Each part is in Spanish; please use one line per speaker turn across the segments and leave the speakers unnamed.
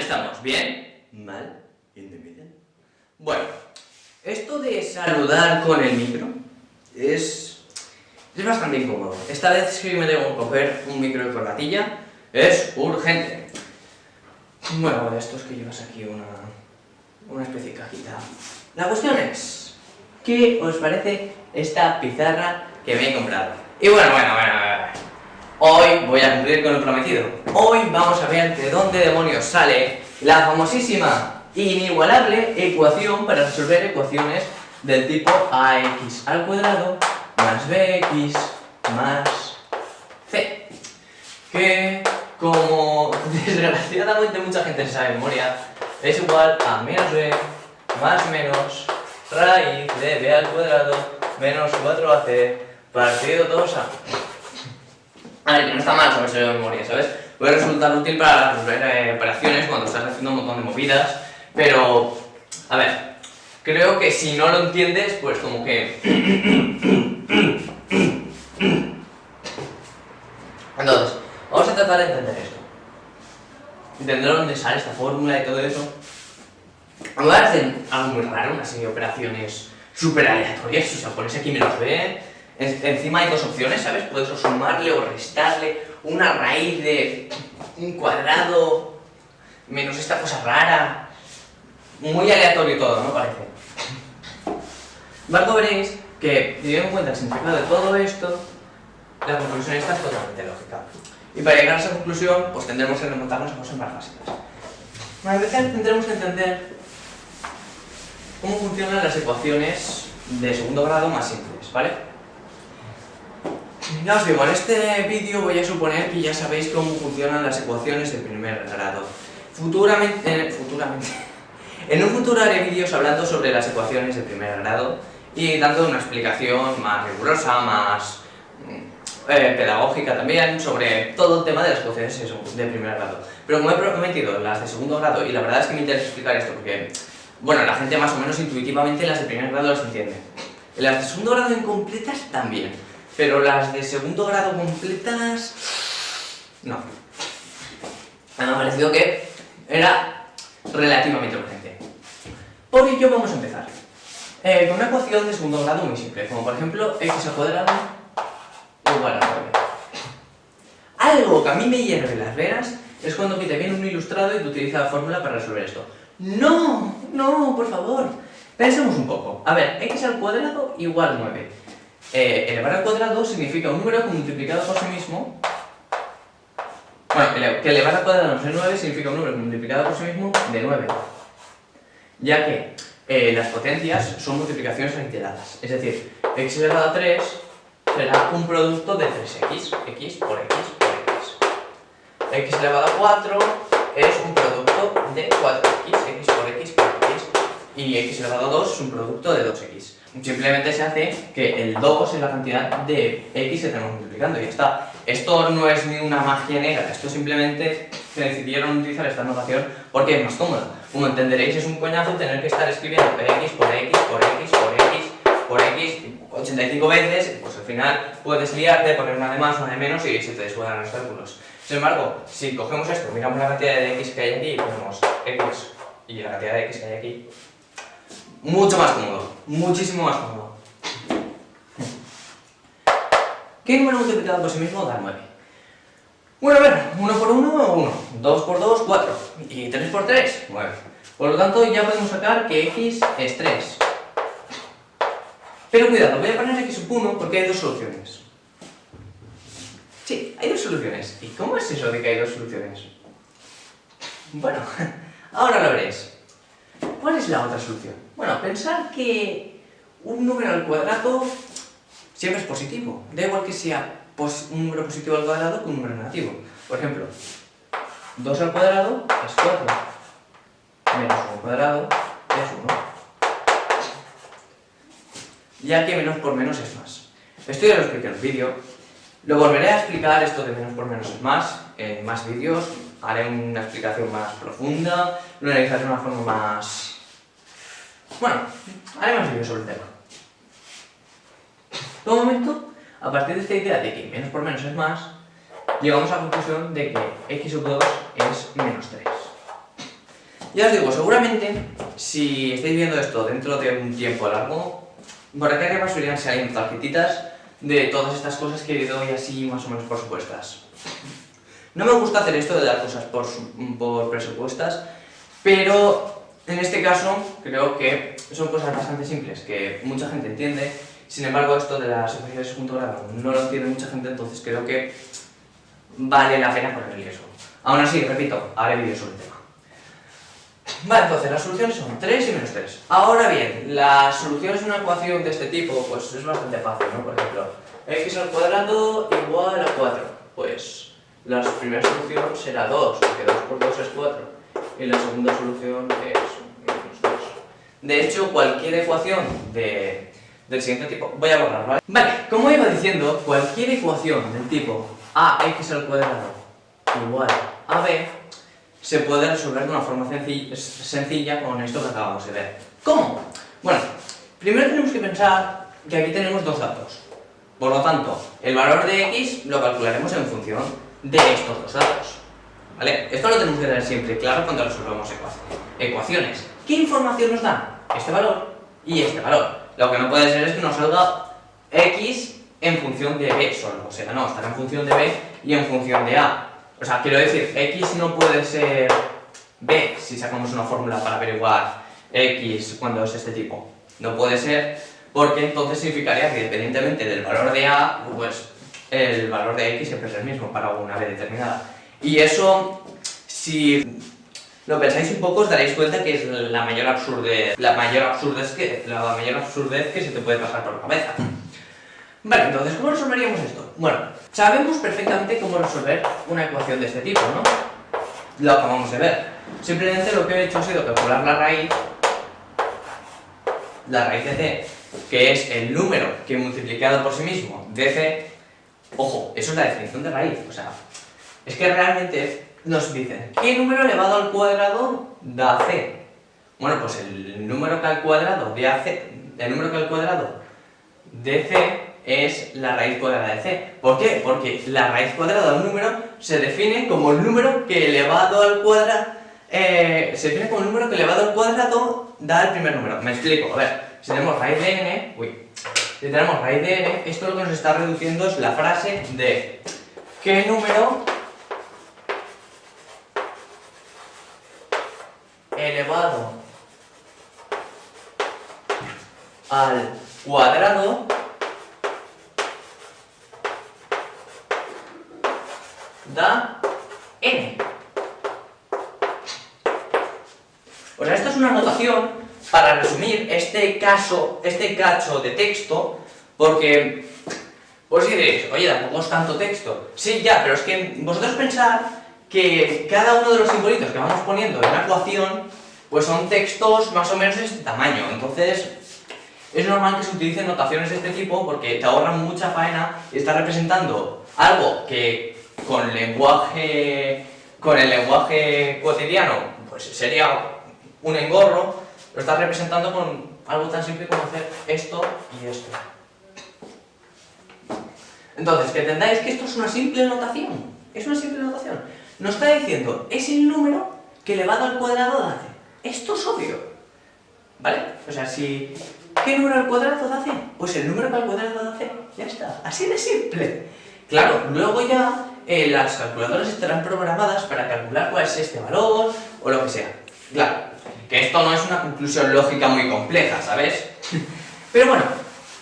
estamos? ¿Bien? ¿Mal? ¿In the middle? Bueno, esto de saludar con el micro es bastante incómodo. Esta vez sí me tengo que coger un micro de corbatilla. Es urgente. Bueno, esto es que llevas aquí una especie de cajita. La cuestión es, ¿qué os parece esta pizarra que me he comprado? Y bueno. Hoy voy a cumplir con lo prometido. Hoy vamos a ver de dónde demonios sale la famosísima e inigualable ecuación para resolver ecuaciones del tipo ax al cuadrado más bx más c. Que, como desgraciadamente mucha gente se sabe de memoria, es igual a menos b más menos raíz de b al cuadrado menos 4ac partido 2a. A ver, que no está mal saberse de memoria, ¿sabes? Puede resultar útil para resolver operaciones cuando estás haciendo un montón de movidas, pero, a ver, creo que si no lo entiendes, pues como que... Entonces, vamos a tratar de entender esto. Entender dónde sale esta fórmula y todo eso. Voy a hacer algo muy raro, una serie de operaciones súper aleatorias, o sea, pones aquí menos b. Encima hay dos opciones, ¿sabes? Puedes o sumarle o restarle una raíz de un cuadrado menos esta cosa rara. Muy aleatorio todo, ¿no? Parece. Embargo, veréis que, teniendo en cuenta el significado de todo esto, la conclusión esta es totalmente lógica. Y para llegar a esa conclusión, pues tendremos que remontarnos a cosas más básicas. Para empezar, tendremos que entender cómo funcionan las ecuaciones de segundo grado más simples, ¿vale? Ya os digo, en este vídeo voy a suponer que ya sabéis cómo funcionan las ecuaciones de primer grado. En un futuro haré vídeos hablando sobre las ecuaciones de primer grado y dando una explicación más rigurosa, más pedagógica también, sobre todo el tema de las ecuaciones de primer grado. Pero como he prometido las de segundo grado, y la verdad es que me interesa explicar esto porque, bueno, la gente más o menos intuitivamente las de primer grado las entiende. Las de segundo grado incompletas también. Pero las de segundo grado completas... no. Me ha parecido que era relativamente urgente. Por ello vamos a empezar. Con una ecuación de segundo grado muy simple, como por ejemplo x al cuadrado igual a 9. Algo que a mí me hierve las venas es cuando te viene un ilustrado y te utiliza la fórmula para resolver esto. ¡No! ¡No, por favor! Pensemos un poco. A ver, x al cuadrado igual a 9. Elevar al cuadrado significa un número que multiplicado por sí mismo... Bueno, que elevar al cuadrado no sea 9 significa un número que multiplicado por sí mismo de 9. Ya que las potencias son multiplicaciones reiteradas. Es decir, x elevado a 3 será un producto de 3x. X por x por x. X elevado a 4 es un producto de 4x. X por x por x. Y x elevado a 2 es un producto de 2x. Simplemente se hace que el 2 es la cantidad de x que tenemos multiplicando y ya está. Esto no es ni una magia negra, esto simplemente se decidieron utilizar esta notación porque es más cómoda. Como entenderéis, es un coñazo tener que estar escribiendo x por x por x por x por x 85 veces, pues al final puedes liarte, poner una de más, una de menos y se te descuadran los cálculos. Sin embargo, si cogemos esto, miramos la cantidad de x que hay aquí y ponemos x y la cantidad de x que hay aquí, mucho más cómodo, muchísimo más cómodo. ¿Qué número multiplicado por sí mismo da 9? Bueno, a ver, 1 por 1, 1, 2 por 2, 4, y 3 por 3, 9. Por lo tanto, ya podemos sacar que x es 3. Pero cuidado, voy a poner x sub 1 porque hay dos soluciones. Sí, hay dos soluciones. ¿Y cómo es eso de que hay dos soluciones? Bueno, ahora lo veréis. ¿Cuál es la otra solución? Bueno, pensar que un número al cuadrado siempre es positivo. Da igual que sea un número positivo al cuadrado que un número negativo. Por ejemplo, 2 al cuadrado es 4. Menos 1 al cuadrado es 1. Ya que menos por menos es más. Esto ya lo expliqué en el vídeo. Lo volveré a explicar, esto de menos por menos es más, en más vídeos. Haré una explicación más profunda, lo analizaré de una forma más... Bueno, haré más vídeos sobre el tema. De momento, a partir de esta idea de que menos por menos es más, llegamos a la conclusión de que x sub 2 es menos 3. Ya os digo, seguramente, si estáis viendo esto dentro de un tiempo largo, por aquí arriba suelen salir tarjetitas de todas estas cosas que doy así más o menos por supuestas. No me gusta hacer esto de dar cosas por presupuestas, pero en este caso creo que son cosas bastante simples que mucha gente entiende. Sin embargo, esto de las ecuaciones de segundo grado no lo entiende mucha gente, entonces creo que vale la pena ponerle eso. Aún así, repito, haré vídeos sobre el tema. Vale, entonces las soluciones son 3 y menos 3. Ahora bien, las soluciones de una ecuación de este tipo pues es bastante fácil, ¿no? Por ejemplo, x al cuadrado igual a 4. Pues la primera solución será 2, porque 2 por 2 es 4. Y la segunda solución es menos 2. De hecho, cualquier ecuación del siguiente tipo... Voy a borrar, ¿vale? Vale, como iba diciendo, cualquier ecuación del tipo ax al cuadrado igual a b se puede resolver de una forma sencilla con esto que acabamos de ver. ¿Cómo? Bueno, primero tenemos que pensar que aquí tenemos dos datos. Por lo tanto, el valor de x lo calcularemos en función de estos dos datos. ¿Vale? Esto lo tenemos que tener siempre claro cuando resolvemos ecuaciones. ¿Qué información nos dan? Este valor y este valor. Lo que no puede ser es que nos salga x en función de b solo. O sea, no, estará en función de b y en función de a. O sea, quiero decir, x no puede ser b si sacamos una fórmula para averiguar x cuando es este tipo. No puede ser, porque entonces significaría que independientemente del valor de a, pues el valor de x siempre es el mismo para una b determinada. Y eso, si lo pensáis un poco, os daréis cuenta que es la mayor absurdez que se te puede pasar por la cabeza. Vale, entonces, ¿cómo resolveríamos esto? Bueno, sabemos perfectamente cómo resolver una ecuación de este tipo, ¿no? Lo acabamos de ver. Simplemente lo que he hecho ha sido calcular la raíz de c, que es el número que multiplicado por sí mismo de c. Ojo, eso es la definición de raíz, o sea, es que realmente nos dicen ¿qué número elevado al cuadrado da c? Bueno, pues el número que al cuadrado de c es la raíz cuadrada de c. ¿Por qué? Porque la raíz cuadrada de un número se define como el número que elevado al cuadrado da el primer número. Me explico, a ver, si tenemos raíz de n, esto lo que nos está reduciendo es la frase de ¿qué número elevado al cuadrado da n? O sea, esto es una notación para resumir este cacho de texto, porque vos diréis, oye, tampoco es tanto texto. Sí, ya, pero es que vosotros pensad que cada uno de los simbolitos que vamos poniendo en la ecuación, pues son textos más o menos de este tamaño. Entonces, es normal que se utilicen notaciones de este tipo porque te ahorran mucha faena y estás representando algo que con el lenguaje cotidiano pues sería un engorro, lo estás representando con algo tan simple como hacer esto y esto. Entonces, que entendáis que esto es una simple notación. Es una simple notación. Nos está diciendo, es el número que elevado al cuadrado da c. Esto es obvio. ¿Vale? O sea, si... ¿qué número al cuadrado da c? Pues el número que al cuadrado da c. Ya está. Así de simple. Claro, luego ya las calculadoras estarán programadas para calcular cuál es este valor o lo que sea. Claro, que esto no es una conclusión lógica muy compleja, ¿sabes? Pero bueno,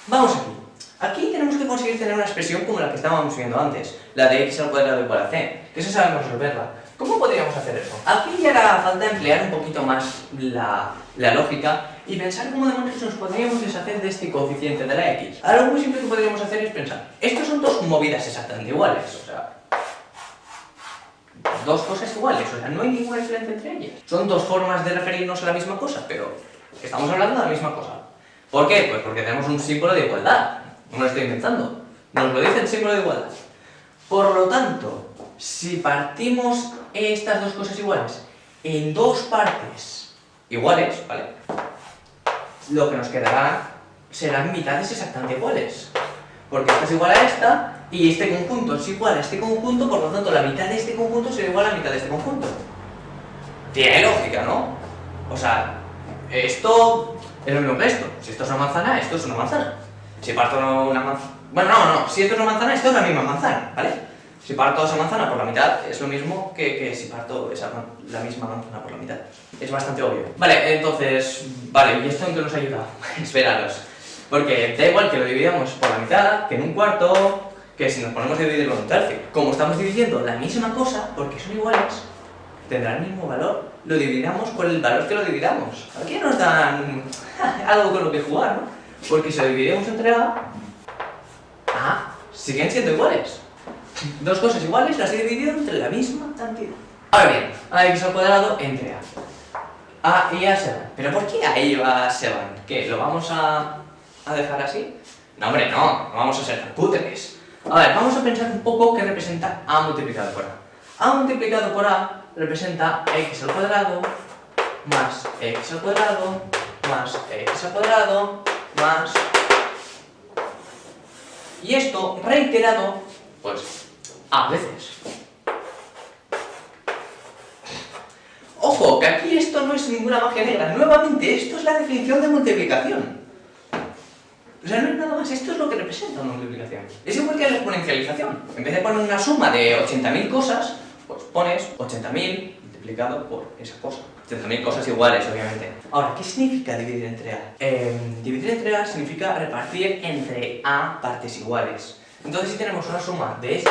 vamos aquí. Aquí tenemos que conseguir tener una expresión como la que estábamos viendo antes, la de x al cuadrado igual a c, que eso sabemos resolverla. ¿Cómo podríamos hacer eso? Aquí ya hará falta emplear un poquito más la lógica y pensar cómo demonios nos podríamos deshacer de este coeficiente de la x. Algo muy simple que podríamos hacer es pensar, estos son dos movidas exactamente iguales, o sea, dos cosas iguales, o sea, no hay ninguna diferencia entre ellas. Son dos formas de referirnos a la misma cosa, pero estamos hablando de la misma cosa. ¿Por qué? Pues porque tenemos un símbolo de igualdad. No lo estoy inventando. Nos lo dice el símbolo de igualdad. Por lo tanto, si partimos estas dos cosas iguales en dos partes iguales, ¿vale? Lo que nos quedará serán mitades exactamente iguales. Porque esta es igual a esta y este conjunto es igual a este conjunto, por lo tanto la mitad de este conjunto será igual a la mitad de este conjunto. Tiene lógica, ¿no? O sea, esto es lo mismo que esto. Si esto es una manzana, esto es una manzana. Si parto una manzana... Bueno, no, si esto es una manzana, esto es la misma manzana, ¿vale? Si parto esa manzana por la mitad, es lo mismo que si parto la misma manzana por la mitad. Es bastante obvio. Vale, entonces... Vale, ¿y esto en qué nos ayuda? Esperaros. Porque da igual que lo dividamos por la mitad, que en un cuarto, que si nos ponemos a dividirlo en un tercio. Como estamos dividiendo la misma cosa, porque son iguales, tendrá el mismo valor. Lo dividiremos con el valor que lo dividamos. Aquí nos dan algo con lo que jugar, ¿no? Porque si lo dividimos entre siguen siendo iguales. Dos cosas iguales las he dividido entre la misma cantidad. Ahora bien, x al cuadrado entre a y a se van. ¿Pero por qué a y a se van? ¿Qué? ¿Lo vamos a dejar así? No, hombre, no vamos a ser tan cutres. A ver, vamos a pensar un poco qué representa a multiplicado por a. A multiplicado por a representa x al cuadrado más x al cuadrado más x al cuadrado más... Y esto reiterado, pues, a veces. Ojo, que aquí esto no es ninguna magia negra. Nuevamente, esto es la definición de multiplicación. O sea, no es nada más, esto es lo que representa una multiplicación. Es igual que la exponencialización. En vez de poner una suma de 80.000 cosas, pues pones 80.000 multiplicado por esa cosa. 80.000 cosas iguales, obviamente. Ahora, ¿qué significa dividir entre a? Dividir entre a significa repartir entre a partes iguales. Entonces, si tenemos una suma de esto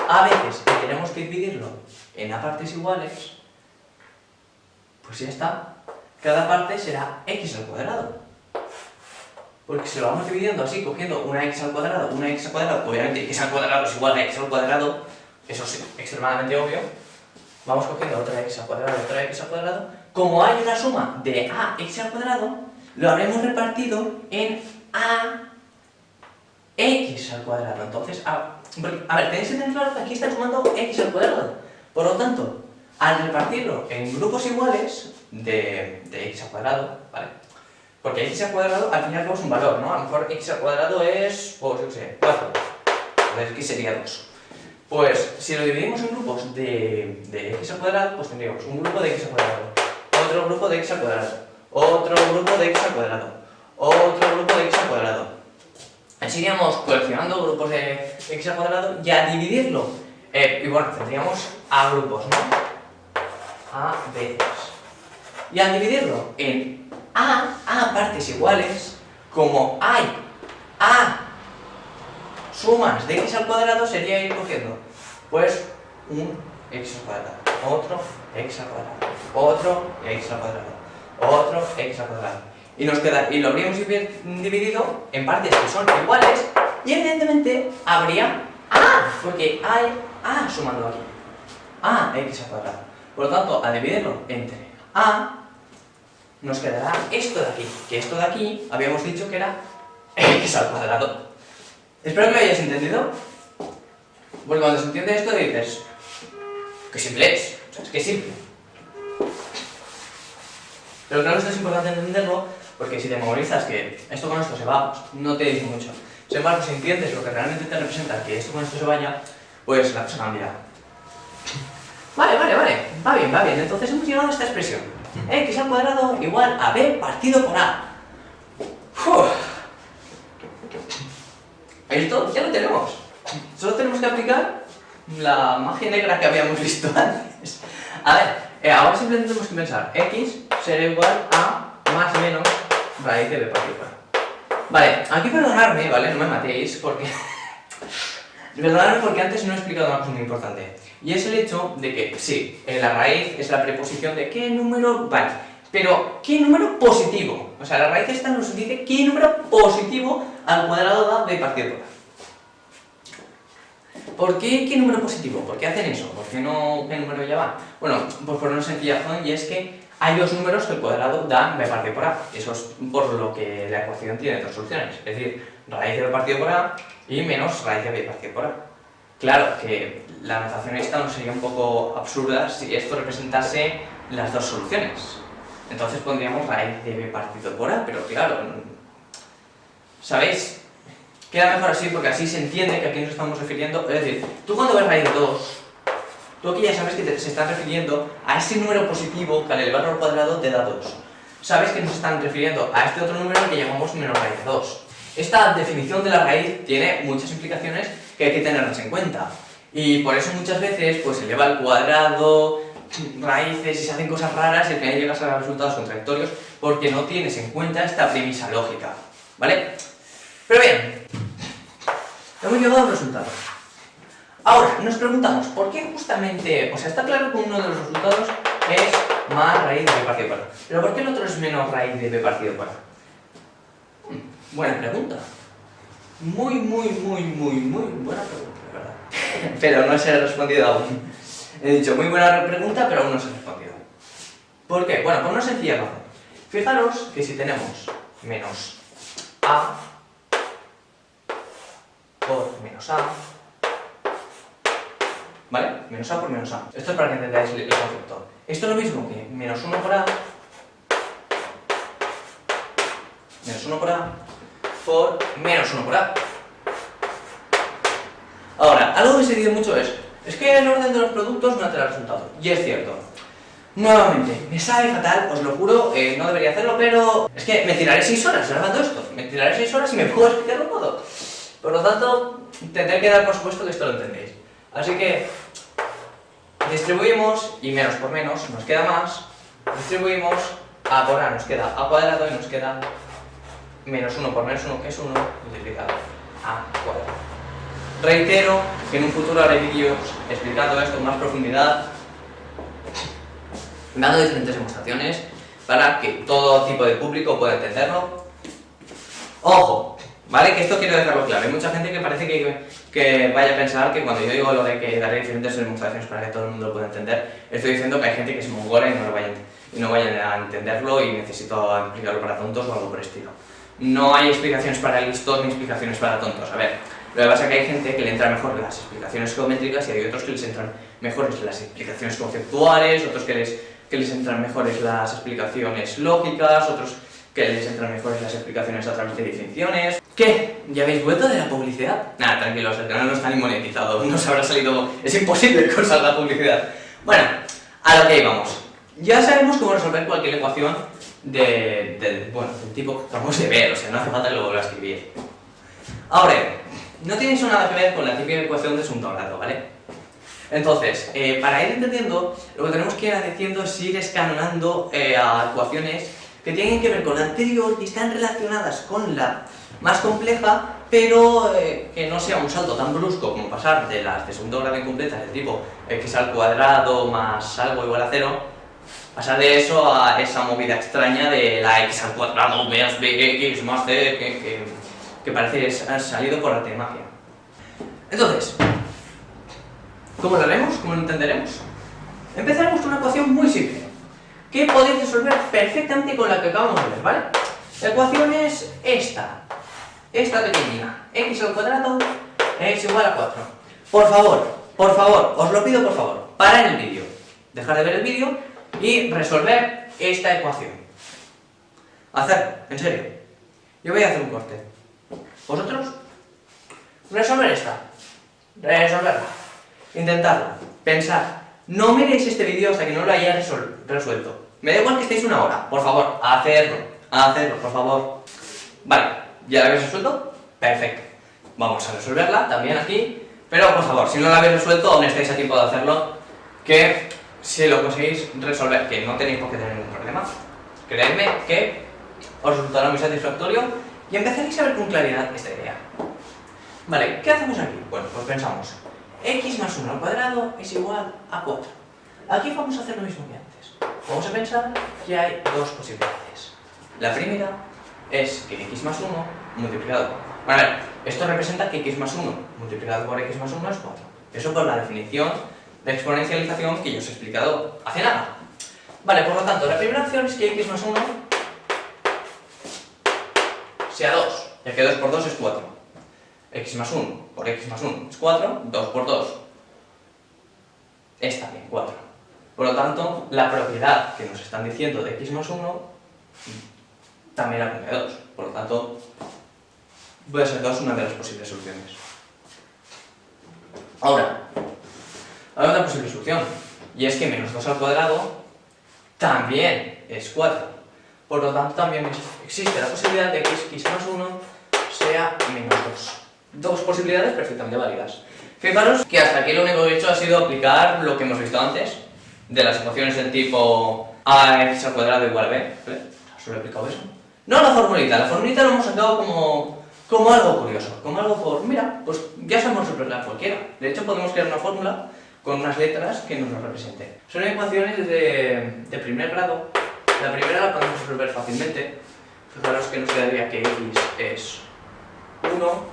a veces y tenemos que dividirlo en a partes iguales, pues ya está. Cada parte será x al cuadrado. Porque si lo vamos dividiendo así, cogiendo una x al cuadrado, obviamente x al cuadrado es igual a x al cuadrado, eso es extremadamente obvio. Vamos cogiendo otra x al cuadrado, como hay una suma de a x al cuadrado, lo habremos repartido en a x al cuadrado. Entonces, a ver, tenéis que tener claro que aquí está sumando x al cuadrado. Por lo tanto, al repartirlo en grupos iguales de x al cuadrado, ¿vale? Porque x al cuadrado al final es un valor, ¿no? A lo mejor x al cuadrado es, pues yo qué sé, 4. Entonces x sería 2. Pues si lo dividimos en grupos de x al cuadrado, pues tendríamos un grupo de x al cuadrado, otro grupo de x al cuadrado, otro grupo de x al cuadrado, otro grupo de x al cuadrado. Así iríamos coleccionando grupos de x al cuadrado y a dividirlo, y bueno, tendríamos a grupos, ¿no? A veces. Y al dividirlo en a partes iguales, como hay a sumas de x al cuadrado, sería ir cogiendo pues un x al cuadrado, otro x al cuadrado, otro x al cuadrado, otro x al cuadrado. Y nos queda, y lo habríamos dividido en partes que son iguales, y evidentemente habría a, porque hay a sumando aquí, a x al cuadrado. Por lo tanto, al dividirlo entre a, nos quedará esto de aquí, que esto de aquí habíamos dicho que era x al cuadrado. Espero que lo hayáis entendido, porque cuando se entiende esto dices, qué simple es, o sea, es que es simple. Pero claro, esto es importante entenderlo, porque si te memorizas que esto con esto se va, no te dice mucho. Sin embargo, si entiendes lo que realmente te representa que esto con esto se vaya, pues la cosa cambia. Vale, va bien, entonces hemos llegado a esta expresión. X al cuadrado igual a b partido por a. Esto ya lo tenemos. Solo tenemos que aplicar la magia negra que habíamos visto antes. A ver, ahora simplemente tenemos que pensar x será igual a más o menos raíz de b partido por a. Vale, aquí perdonadme, ¿vale? No me matéis porque... Perdonadme porque antes no he explicado una cosa muy importante. Y es el hecho de que, sí, la raíz es la preposición de qué número, vale, pero ¿qué número positivo? O sea, la raíz esta nos dice qué número positivo al cuadrado da b partido por a. ¿Por qué qué número positivo? ¿Por qué hacen eso? ¿Por qué no qué número ya va? Bueno, pues por una sencilla razón, y es que hay dos números que el cuadrado da b partido por a. Eso es por lo que la ecuación tiene dos soluciones, es decir, raíz de b partido por a y menos raíz de b partido por a. Claro que la notación esta nos sería un poco absurda si esto representase las dos soluciones. Entonces pondríamos raíz de b partido por a, pero claro, ¿sabéis? Queda mejor así porque así se entiende que aquí nos estamos refiriendo. Es decir, tú cuando ves raíz de 2, tú aquí ya sabes que se están refiriendo a ese número positivo que al elevarlo al cuadrado te da 2. Sabes que nos están refiriendo a este otro número que llamamos menos raíz de 2. Esta definición de la raíz tiene muchas implicaciones que hay que tenerlas en cuenta. Y por eso muchas veces pues se eleva al cuadrado, raíces y se hacen cosas raras y al final llegas a resultados contradictorios porque no tienes en cuenta esta premisa lógica, ¿vale? Pero bien, hemos llegado al resultado. Ahora, nos preguntamos, ¿por qué justamente, o sea, está claro que uno de los resultados es más raíz de b partido por a, pero ¿por qué el otro es menos raíz de b partido por a? Buena pregunta. Muy buena pregunta, de verdad. Pero no se ha respondido aún. He dicho, muy buena pregunta, pero aún no se ha respondido. ¿Por qué? Bueno, por una sencilla razón. Fijaros que si tenemos menos a por menos a, ¿vale? Menos a por menos a. Esto es para que entendáis el concepto. Esto es lo mismo que menos 1 por a, menos 1 por a, por menos 1 por a. Ahora, algo que se dice mucho es que el orden de los productos no altera el resultado. Y es cierto. Nuevamente, me sabe fatal, os lo juro, no debería hacerlo, pero es que me tiraré 6 horas grabando esto. Me tiraré 6 horas y me puedo explicarlo todo. Por lo tanto, tendré que dar por supuesto que esto lo entendéis. Así que distribuimos y menos por menos nos queda más. Distribuimos a por a nos queda a cuadrado y nos queda menos 1 por menos 1, que es 1, multiplicado a cuadrado. Reitero que en un futuro haré vídeos explicando esto con más profundidad, dando diferentes demostraciones para que todo tipo de público pueda entenderlo. ¡Ojo! ¿Vale? Que esto quiero dejarlo claro. Hay mucha gente que parece que vaya a pensar que cuando yo digo lo de que daré diferentes demostraciones para que todo el mundo lo pueda entender, estoy diciendo que hay gente que es mongola y no vayan a entenderlo y necesito explicarlo para tontos o algo por el estilo. No hay explicaciones para listos ni explicaciones para tontos. A ver, lo que pasa es que hay gente que le entran mejor las explicaciones geométricas y hay otros que les entran mejores las explicaciones conceptuales, otros que les entran mejores las explicaciones lógicas, otros que les entran mejores las explicaciones a través de definiciones. ¿Qué? ¿Ya habéis vuelto de la publicidad? Nada, tranquilos, el canal no está ni monetizado, no se habrá salido... Es imposible que os salga publicidad. Bueno, a lo que íbamos. Ya sabemos cómo resolver cualquier ecuación del tipo que acabamos de ver, o sea, no hace falta que lo vuelva a escribir. Ahora, no tiene eso nada que ver con la típica ecuación de segundo grado, ¿vale? Entonces, para ir entendiendo, lo que tenemos que ir haciendo es ir escalonando a ecuaciones que tienen que ver con la anterior y están relacionadas con la más compleja, pero que no sea un salto tan brusco como pasar de las de segundo grado incompletas del tipo x al cuadrado más algo igual a 0, pasar de eso a esa movida extraña de la x al cuadrado menos bx más c, que parece que ha salido por arte de magia. Entonces, ¿cómo lo haremos? ¿Cómo lo entenderemos? Empezaremos con una ecuación muy simple, que podéis resolver perfectamente con la que acabamos de ver, ¿vale? La ecuación es esta pequeña, x al cuadrado es igual a 4. Por favor, os lo pido por favor, parad el vídeo, dejar de ver el vídeo y resolver esta ecuación. Hacerlo, en serio. Yo voy a hacer un corte. ¿Vosotros? Resolver resolverla, intentarlo, pensar. No miréis este vídeo hasta que no lo hayáis resuelto. Me da igual que estéis una hora, por favor, hacerlo, por favor. Vale, ¿ya la habéis resuelto? Perfecto. Vamos a resolverla también aquí, pero por favor, si no la habéis resuelto, aún estáis a tiempo de hacerlo, que si lo conseguís resolver, que no tenéis por qué tener ningún problema, creedme que os resultará muy satisfactorio y empezaréis a ver con claridad esta idea. Vale, ¿qué hacemos aquí? Bueno, pues pensamos, x más 1 al cuadrado es igual a 4. Aquí vamos a hacer lo mismo que antes. Vamos a pensar que hay dos posibilidades. La primera es que x más 1 multiplicado por... Bueno, a ver, esto representa que x más 1 multiplicado por x más 1 es 4. Eso por la definición de exponencialización que yo os he explicado hace nada. Vale, por lo tanto, la primera opción es que x más 1 sea 2, ya que 2 por 2 es 4. X más 1 por x más 1 es 4, 2 por 2 es también 4. Por lo tanto, la propiedad que nos están diciendo de x más 1 también la cumple 2. Por lo tanto, puede ser 2 una de las posibles soluciones. Ahora, hay otra posible solución, y es que menos 2 al cuadrado también es 4. Por lo tanto, también existe la posibilidad de que x más 1 sea menos 2. Dos posibilidades perfectamente válidas. Fijaros que hasta aquí lo único que he hecho ha sido aplicar lo que hemos visto antes, de las ecuaciones del tipo ax al cuadrado igual a b. ¿Vale? Solo he aplicado eso. No la formulita lo hemos sacado como algo curioso, como algo por, mira, pues ya sabemos representar cualquiera. De hecho, podemos crear una fórmula con unas letras que nos lo representen. Son ecuaciones de primer grado. La primera la podemos resolver fácilmente. Fijaros que nos quedaría que x es 1,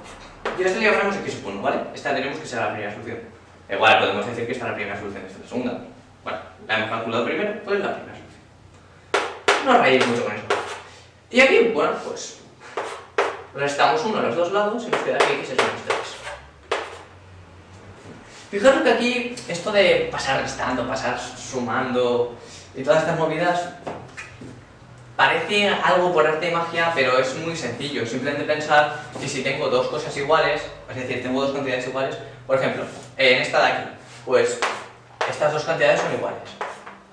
y a esta le llamaremos x sub 1, ¿vale? Esta tenemos que ser la primera solución. Igual podemos decir que esta es la primera solución, esta es la segunda. Bueno, la hemos calculado primero, pues la primera solución. No rayéis mucho con eso. Y aquí, bueno, pues restamos 1 a los dos lados y nos queda que x es menos 3. Fijaros que aquí esto de pasar restando, pasar sumando y todas estas movidas parece algo por arte de magia, pero es muy sencillo. Simplemente pensar que si tengo dos cosas iguales, es decir, tengo dos cantidades iguales, por ejemplo, en esta de aquí, pues estas dos cantidades son iguales,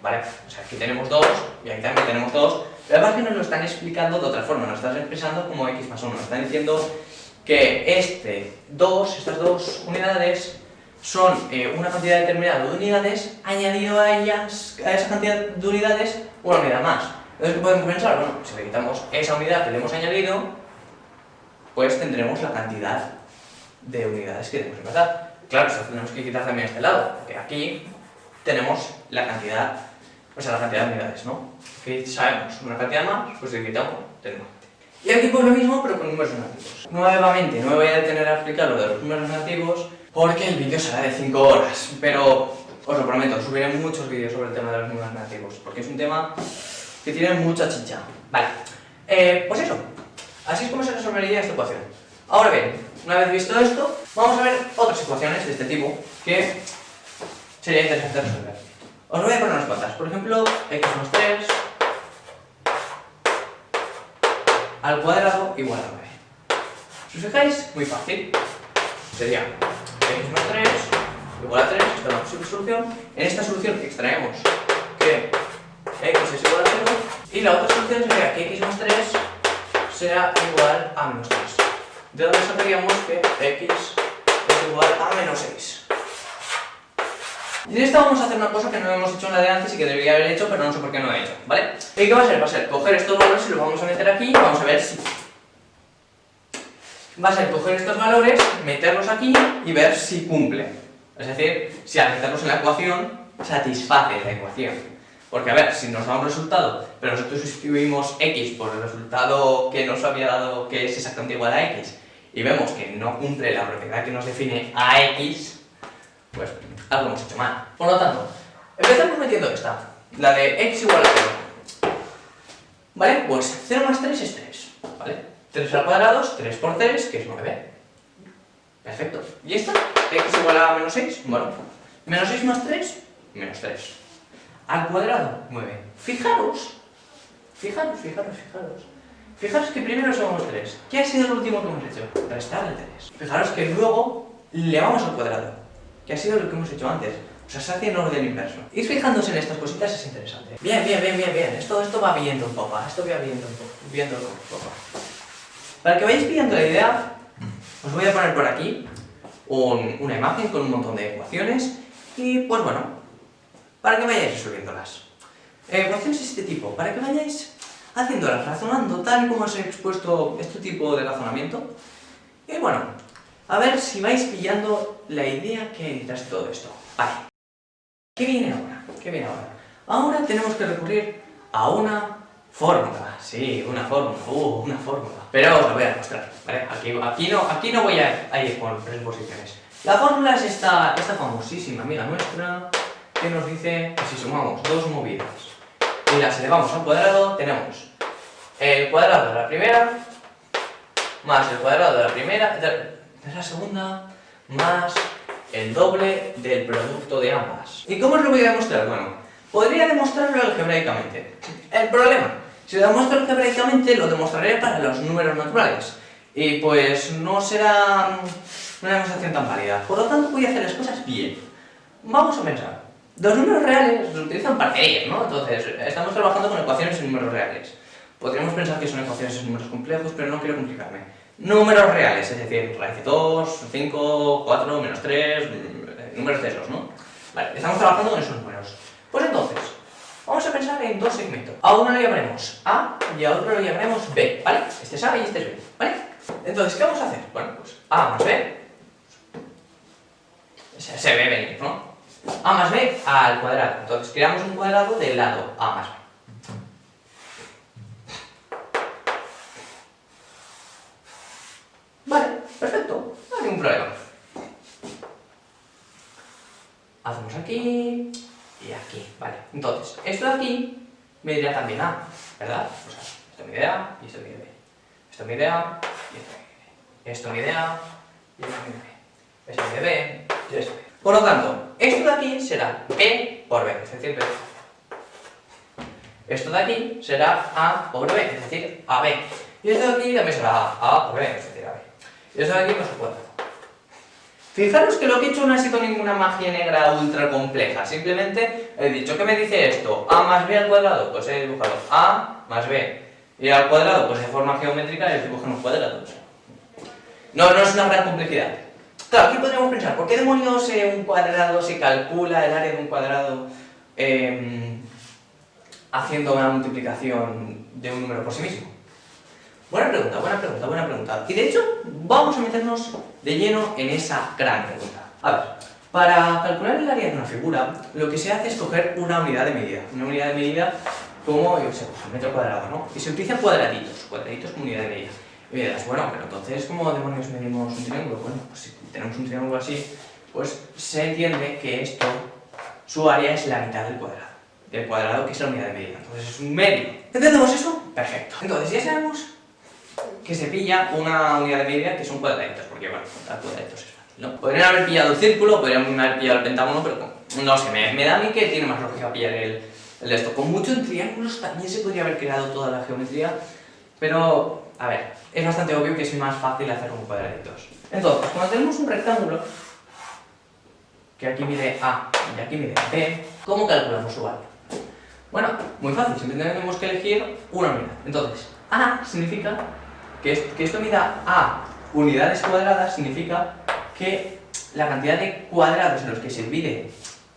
¿vale? O sea, aquí tenemos 2 y aquí también tenemos 2, pero además que nos lo están explicando de otra forma, nos están expresando como x más 1, nos están diciendo que estas dos unidades son una cantidad determinada de unidades, añadido a ellas, a esa cantidad de unidades, una unidad más. Entonces, ¿qué podemos pensar? Bueno, si le quitamos esa unidad que le hemos añadido, pues tendremos la cantidad de unidades que tenemos que pasar. Claro, eso tenemos que quitar también este lado, porque aquí tenemos la cantidad, o sea, la cantidad de unidades, ¿no? Aquí sabemos una cantidad más, pues le quitamos, tenemos. Y aquí pues lo mismo, pero con números negativos. Nuevamente, no me voy a detener a explicar lo de los números negativos, porque el vídeo será de 5 horas, pero os lo prometo, subiré muchos vídeos sobre el tema de los números negativos, porque es un tema que tiene mucha chicha. Vale, pues eso, así es como se resolvería esta ecuación. Ahora bien, una vez visto esto, vamos a ver otras ecuaciones de este tipo que sería interesante resolver. Os voy a poner unas cuantas, por ejemplo, x más 3 al cuadrado igual a 9. Si os fijáis, muy fácil, sería x más 3 igual a 3, esta es la posible solución. En esta solución extraemos que x es igual a 0 y la otra solución sería que x más 3 sea igual a menos 3. De donde sacaríamos que x es igual a menos 6. Y en esta vamos a hacer una cosa que no hemos hecho en la de antes y que debería haber hecho, pero no sé por qué no lo he hecho, ¿vale? ¿Y qué va a ser? Va a ser coger estos valores y los vamos a meter aquí y vamos a ver si... Va a ser coger estos valores, meterlos aquí y ver si cumple. Es decir, si al meterlos en la ecuación, satisface la ecuación. Porque, a ver, si nos da un resultado, pero nosotros sustituimos x por el resultado que nos había dado, que es exactamente igual a x, y vemos que no cumple la propiedad que nos define a x, pues algo hemos hecho mal. Por lo tanto, empezamos metiendo esta, la de x igual a 0. ¿Vale? Pues 0 más 3 es 3, ¿vale? 3 al cuadrado, 3 por 3, que es 9. Perfecto. ¿Y esta? ¿X igual a menos 6? Bueno, menos 6 más 3, menos 3. Al cuadrado, 9. Fijaros que primero somos 3. ¿Qué ha sido lo último que hemos hecho? Restar el 3. Fijaros que luego le vamos al cuadrado, que ha sido lo que hemos hecho antes. O sea, se hace en orden inverso. Ir fijándose en estas cositas es interesante. Bien. Esto va viendo un poco. Viendo un poco. Para que vayáis pillando la idea, os voy a poner por aquí una imagen con un montón de ecuaciones y, pues bueno, para que vayáis resolviéndolas. Ecuaciones de este tipo, para que vayáis haciéndolas, razonando tal y como os he expuesto este tipo de razonamiento. Y bueno, a ver si vais pillando la idea que hay detrás de todo esto. Vale. ¿Qué viene ahora? Ahora tenemos que recurrir a una fórmula. Sí, una fórmula. Pero os lo voy a demostrar, ¿vale? Aquí no voy a ir con presuposiciones. La fórmula es esta famosísima amiga nuestra que nos dice que si sumamos dos movidas y las elevamos al cuadrado, tenemos el cuadrado de la primera más el cuadrado de la segunda más el doble del producto de ambas. ¿Y cómo os lo voy a demostrar? Bueno, podría demostrarlo algebraicamente. El problema, si lo demuestro algebraicamente, lo demostraré para los números naturales. Y pues no será una demostración tan válida. Por lo tanto, voy a hacer las cosas bien. vamos a pensar. Los números reales se utilizan para medir, ¿no? Entonces, estamos trabajando con ecuaciones en números reales. Podríamos pensar que son ecuaciones en números complejos, pero no quiero complicarme. Números reales, es decir, raíz de 2, 5, 4, menos 3, números de esos, ¿no? Vale, estamos trabajando con esos números. Pues entonces, vamos a pensar en dos segmentos. A uno le llamaremos A y a otro le llamaremos B, ¿vale? Este es A y este es B, ¿vale? Entonces, ¿qué vamos a hacer? Bueno, pues A más B, se ve venir, ¿no? A más B al cuadrado. Entonces, creamos un cuadrado del lado A más B. Vale, perfecto, no hay ningún problema. Hacemos aquí y aquí, vale. Entonces, esto de aquí me dirá también A, ¿verdad? O sea, esto me idea y esto me idea B. Esto me idea y esto me idea B. Esto me idea y esto me idea B. Esto me idea B y esto me idea B. Por lo tanto, esto de aquí será B por B, es decir, B. Esto de aquí será A por B, es decir, AB. Y esto de aquí también será A por B, es decir, AB. Y esto de aquí no se puede. Fijaros que lo que he hecho no ha sido ninguna magia negra ultra compleja, simplemente he dicho que me dice esto, A más B al cuadrado, pues he dibujado A más B, y al cuadrado, pues de forma geométrica he dibujado un cuadrado. No es una gran complejidad. Claro, aquí podríamos pensar, ¿por qué demonios un cuadrado se calcula el área de un cuadrado haciendo una multiplicación de un número por sí mismo? Buena pregunta, buena pregunta, buena pregunta. Y de hecho, vamos a meternos de lleno en esa gran pregunta. A ver, para calcular el área de una figura, lo que se hace es coger una unidad de medida. Una unidad de medida como, yo sé, pues el metro cuadrado, ¿no? Y se utilizan cuadraditos como unidad de medida. Y me dirás, bueno, pero entonces, ¿cómo demonios medimos un triángulo? Bueno, pues si tenemos un triángulo así, pues se entiende que esto, su área es la mitad del cuadrado que es la unidad de medida. Entonces es un medio. ¿Entendemos eso? Perfecto. Entonces ya sabemos que se pilla una unidad de medida que son cuadraditos, porque bueno, contar cuadraditos es fácil, ¿no? Podrían haber pillado el círculo, podrían haber pillado el pentágono, pero no sé, me da a mí que tiene más lógica pillar el de esto. Con mucho en triángulos también se podría haber creado toda la geometría, pero, a ver, es bastante obvio que es más fácil hacer con cuadraditos. Entonces, cuando tenemos un rectángulo, que aquí mide A y aquí mide B, ¿cómo calculamos su área? Bueno, muy fácil, simplemente tenemos que elegir una unidad. Entonces, A significa que esto mida A unidades cuadradas, significa que la cantidad de cuadrados en los que se divide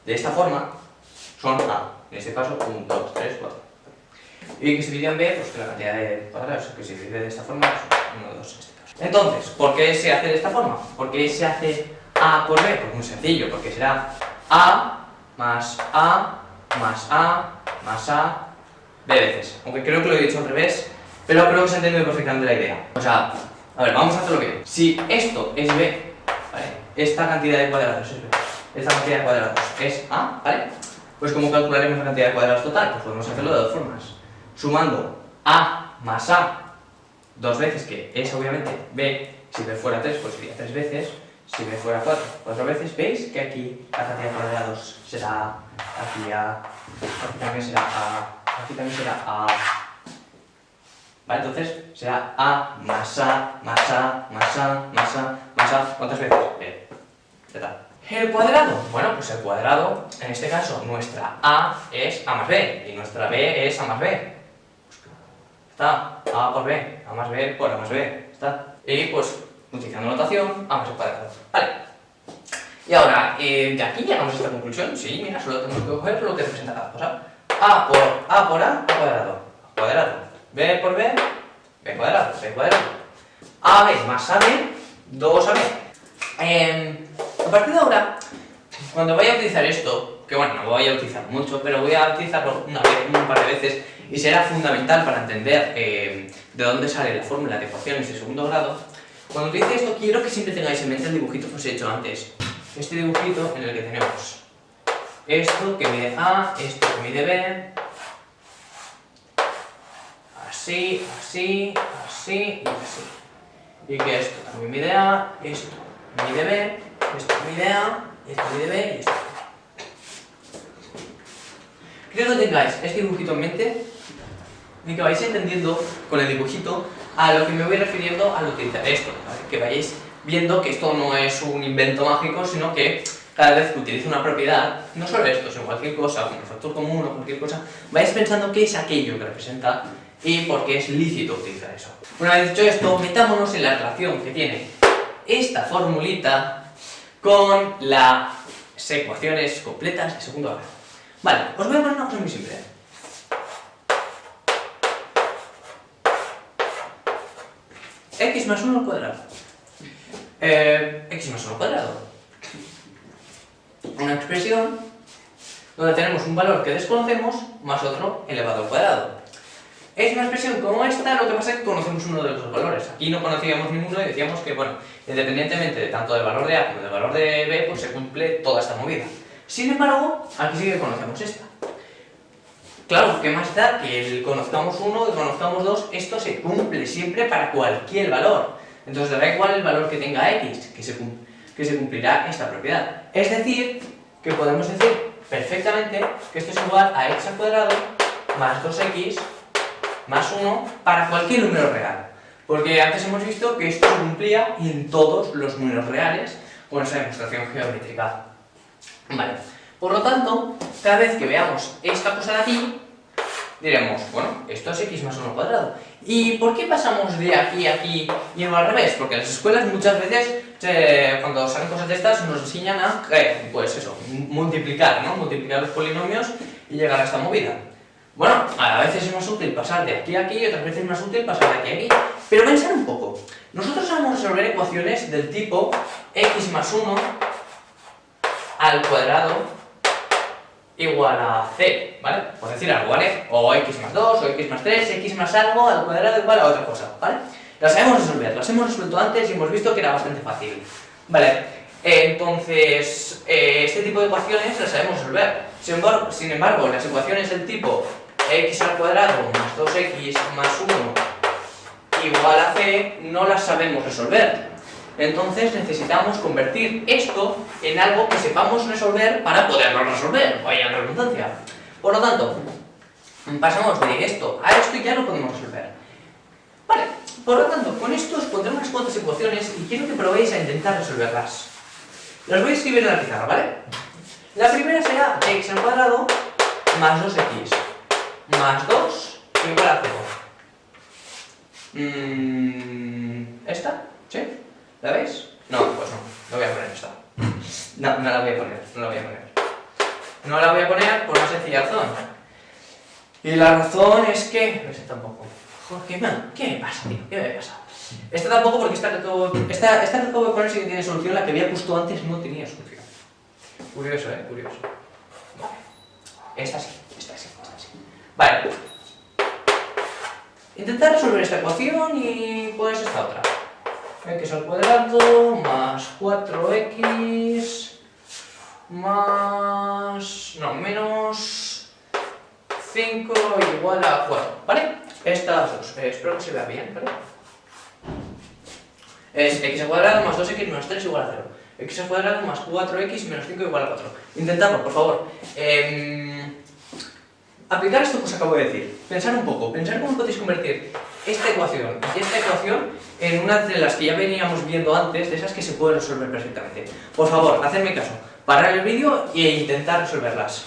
de esta forma son A. En este caso, 1, 2, 3, 4. Y que se divide en B, pues que la cantidad de cuadrados que se divide de esta forma es 1, 2 en este caso. Entonces, ¿por qué se hace de esta forma? ¿Por qué se hace A por B? Pues muy sencillo, porque será A más A más A más A B veces. Aunque creo que lo he dicho al revés, pero creo que se ha entendido perfectamente la idea. O sea, a ver, vamos a hacerlo bien. Si esto es B, ¿vale? Esta cantidad de cuadrados es B, esta cantidad de cuadrados es A, ¿vale? Pues ¿cómo calcularemos la cantidad de cuadrados total? Pues podemos hacerlo de dos formas. Sumando A más A dos veces, que es obviamente B, si B fuera 3, pues sería 3 veces. Si B fuera 4, 4 veces. ¿Veis que aquí la cantidad de cuadrados será A, aquí A, aquí también será A, aquí también será A? ¿Vale? Entonces será A más A más A más A más A más A. ¿Cuántas veces? Ya está. ¿El cuadrado? Bueno, pues el cuadrado, en este caso, nuestra A es A más B y nuestra B es A más B. Pues está, A por B, A más B por A más B. Está. Y pues, utilizando notación, A más B cuadrado. Vale. Y ahora, de aquí llegamos a esta conclusión. Sí, mira, solo tenemos que coger lo que representa cada cosa. A por A cuadrado. Cuadrado. B por B, B cuadrado, B cuadrado. AB más AB, 2AB. A partir de ahora, cuando vaya a utilizar esto, que bueno, no voy a utilizar mucho, pero voy a utilizarlo un par de veces y será fundamental para entender de dónde sale la fórmula de ecuaciones de segundo grado. Cuando utilice esto, quiero que siempre tengáis en mente el dibujito que os he hecho antes. Este dibujito en el que tenemos esto que mide A, esto que mide B, así, así, así y así. Y que esto también mide A, esto mide B, esto mide A, esto mide B y esto mide A. Quiero que tengáis este dibujito en mente y que vais entendiendo con el dibujito a lo que me voy refiriendo al utilizar esto, ¿vale? Que vayáis viendo que esto no es un invento mágico, sino que cada vez que utilice una propiedad, no solo esto, sino cualquier cosa, como el factor común o cualquier cosa, vais pensando qué es aquello que representa y por qué es lícito utilizar eso. Una vez dicho esto, metámonos en la relación que tiene esta formulita con las ecuaciones completas de segundo grado. Vale, os voy a poner una cosa muy simple. X más 1 al cuadrado. X más 1 al cuadrado. Una expresión donde tenemos un valor que desconocemos más otro elevado al cuadrado. Es una expresión como esta, lo que pasa es que conocemos uno de los dos valores. Aquí no conocíamos ninguno y decíamos que, bueno, independientemente de tanto del valor de A como del valor de B, pues se cumple toda esta movida. Sin embargo, aquí sí que conocemos esta. Claro, ¿qué más da que conozcamos uno, que conozcamos dos? Esto se cumple siempre para cualquier valor. Entonces da igual el valor que tenga X, que se cumplirá esta propiedad. Es decir, que podemos decir perfectamente que esto es igual a x al cuadrado más 2x más 1 para cualquier número real. Porque antes hemos visto que esto se cumplía en todos los números reales con esa demostración geométrica. Vale. Por lo tanto, cada vez que veamos esta cosa de aquí, diremos, bueno, esto es x más 1 al cuadrado. ¿Y por qué pasamos de aquí a aquí y no al revés? Porque en las escuelas muchas veces, cuando salen cosas de estas, nos enseñan a, pues eso, multiplicar, ¿no? Multiplicar los polinomios y llegar a esta movida. Bueno, a veces es más útil pasar de aquí a aquí y otras veces es más útil pasar de aquí a aquí. Pero pensad un poco. Nosotros sabemos resolver ecuaciones del tipo x más 1 al cuadrado igual a c, ¿vale? Por decir algo, ¿vale? O x más 2, o x más 3, x más algo al cuadrado igual a otra cosa, ¿vale? Las sabemos resolver, las hemos resuelto antes y hemos visto que era bastante fácil, ¿vale? Entonces, este tipo de ecuaciones las sabemos resolver. Sin embargo, las ecuaciones del tipo x al cuadrado más 2x más 1 igual a c no las sabemos resolver. Entonces necesitamos convertir esto en algo que sepamos resolver para poderlo resolver, vaya redundancia. Por lo tanto, pasamos de esto a esto y ya lo podemos resolver. Vale, por lo tanto, con esto os pondré unas cuantas ecuaciones y quiero que probéis a intentar resolverlas. Las voy a escribir en la pizarra, ¿vale? La primera será x al cuadrado más 2x más 2 igual a 0. ¿Esta? ¿Sí? ¿La veis? No, pues no voy a poner esta. No la voy a poner, no la voy a poner. No la voy a poner por una sencilla razón. Y la razón es que... Esta tampoco. Jorge, man, ¿qué me pasa, tío? ¿Qué me pasa? Esta tampoco porque esta que acabo de poner sí que tiene solución, la que había puesto antes no tenía solución. Curioso, curioso. Vale. Esta sí. Vale. Intentar resolver esta ecuación y pues esta otra. X al cuadrado más 4x más... no, menos 5 igual a 4, ¿vale? Estas dos, espero que se vea bien, ¿vale? Es x al cuadrado más 2x menos 3 igual a 0. X al cuadrado más 4x menos 5 igual a 4. Intentadlo, por favor. Aplicar esto que os acabo de decir. Pensar un poco, pensar cómo podéis convertir esta ecuación y esta ecuación en una de las que ya veníamos viendo antes, de esas que se pueden resolver perfectamente. Por favor, hacedme caso, parad el vídeo e intentad resolverlas.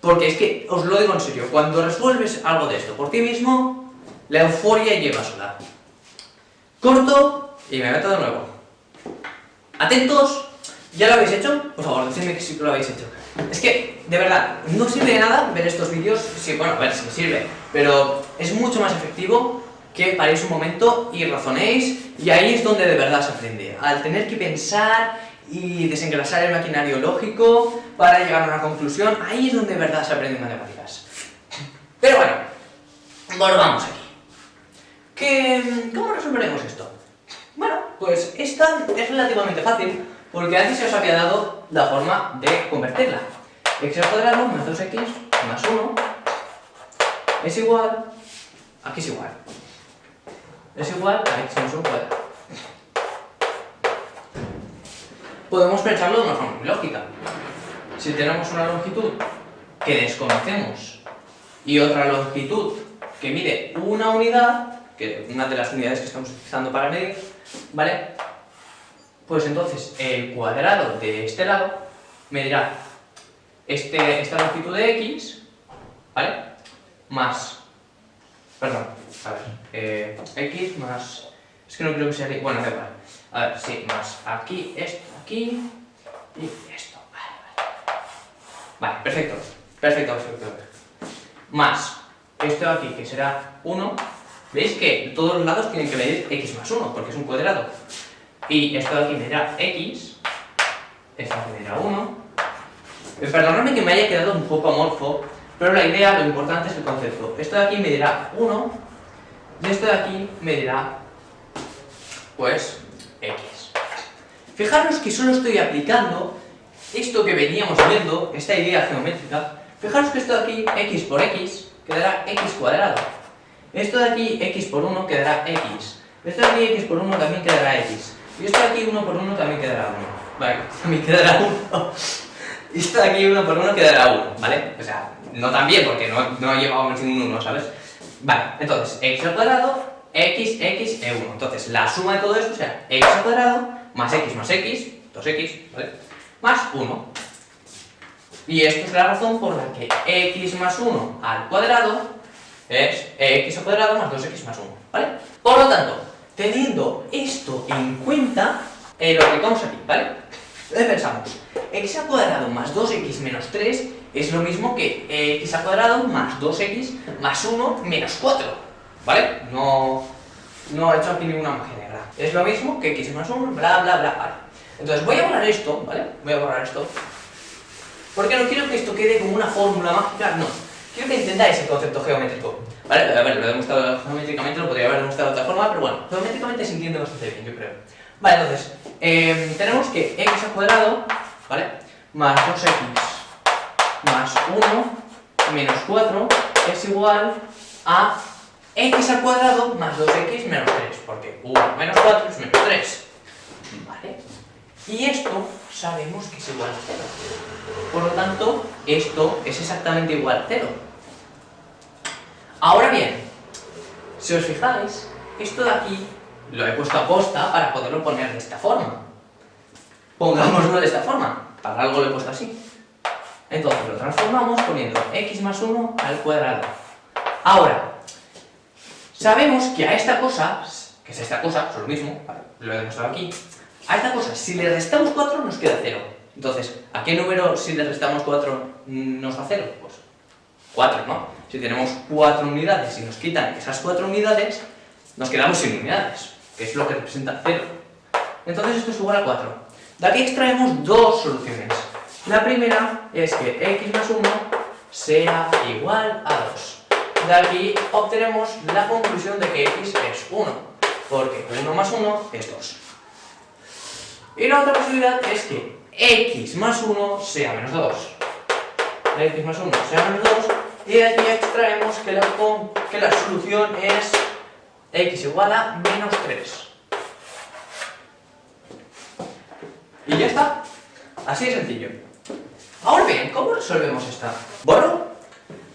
Porque es que, os lo digo en serio, cuando resuelves algo de esto por ti mismo, la euforia lleva sola. Corto y me meto de nuevo. Atentos, ¿ya lo habéis hecho? Por favor, decidme que sí que lo habéis hecho. Es que, de verdad, no sirve de nada ver estos vídeos, sí, bueno, a ver, sí me sirve, pero es mucho más efectivo que paréis un momento y razonéis, y ahí es donde de verdad se aprende. Al tener que pensar y desengrasar el maquinario lógico para llegar a una conclusión, ahí es donde de verdad se aprenden matemáticas. Pero bueno, volvamos aquí. ¿Cómo resolveremos esto? Bueno, pues esta es relativamente fácil, porque antes se os había dado la forma de convertirla. X al cuadrado más 2x más 1 es igual, aquí es igual a x más 1 cuadrado. Podemos pensarlo de una forma muy lógica. Si tenemos una longitud que desconocemos y otra longitud que mide una unidad, que una de las unidades que estamos utilizando para medir, ¿vale? Pues entonces el cuadrado de este lado me dirá esta longitud de x, ¿vale? Más, perdón, a ver, x más, es que no creo que sea, bueno, da igual, a ver, sí, más aquí, esto, aquí, y esto, vale, perfecto, más esto de aquí, que será 1, veis que todos los lados tienen que medir x más 1, porque es un cuadrado, y esto de aquí medirá x, esto de aquí medirá 1, perdonadme que me haya quedado un poco amorfo, pero la idea, lo importante es el concepto, esto de aquí medirá 1, y esto de aquí medirá, pues, x. Fijaros que solo estoy aplicando esto que veníamos viendo, esta idea geométrica. Fijaros que esto de aquí, x por x, quedará x cuadrado. Esto de aquí, x por 1, quedará x. Esto de aquí, x por 1, también quedará x. Y esto de aquí, 1 por 1, también quedará 1. Vale, también quedará 1. Y esto de aquí, 1 por 1, quedará 1, ¿vale? O sea, no tan bien, porque no llevábamos ningún 1, ¿sabes? Vale, entonces, x al cuadrado, x, e1. Entonces, la suma de todo esto será x al cuadrado, más x, 2x, ¿vale? Más 1. Y esto es la razón por la que x más 1 al cuadrado es x al cuadrado más 2x más 1, ¿vale? Por lo tanto, teniendo esto en cuenta, lo aplicamos aquí, ¿vale? Entonces pensamos, x al cuadrado más 2x menos 3 es lo mismo que x al cuadrado más 2x más 1 menos 4, ¿vale? No he hecho aquí ninguna magia negra. Es lo mismo que x más 1, bla, bla, bla, vale. Entonces voy a borrar esto, ¿vale? Voy a borrar esto. Porque no quiero que esto quede como una fórmula mágica, no. Quiero que entendáis el concepto geométrico, ¿vale? A ver, lo he demostrado geométricamente, lo podría haber demostrado de otra forma, pero bueno, geométricamente se entiende bastante bien, yo creo. Vale, entonces, tenemos que x al cuadrado, ¿vale? Más 2x más 1 menos 4 es igual a x al cuadrado más 2x menos 3, porque 1 menos 4 es menos 3, ¿vale? Y esto sabemos que es igual a 0. Por lo tanto, esto es exactamente igual a 0. Ahora bien, si os fijáis, esto de aquí lo he puesto a posta para poderlo poner de esta forma. Pongámoslo de esta forma, para algo lo he puesto así. Entonces lo transformamos poniendo x más 1 al cuadrado. Ahora, sabemos que a esta cosa, que es esta cosa, es lo mismo, ¿vale? Lo he demostrado aquí, a esta cosa, si le restamos 4 nos queda 0. Entonces, ¿a qué número si le restamos 4 nos da 0? Pues 4, ¿no? Si tenemos 4 unidades y nos quitan esas 4 unidades, nos quedamos sin unidades, que es lo que representa 0. Entonces esto es igual a 4. De aquí extraemos dos soluciones. La primera es que x más 1 sea igual a 2. De aquí obtenemos la conclusión de que x es 1, porque 1 más 1 es 2. Y la otra posibilidad es que x más 1 sea menos 2. X más 1 sea menos 2, y de aquí extraemos que la solución es x igual a menos 3. Y ya está. Así de sencillo. Ahora bien, ¿cómo resolvemos esta? Borro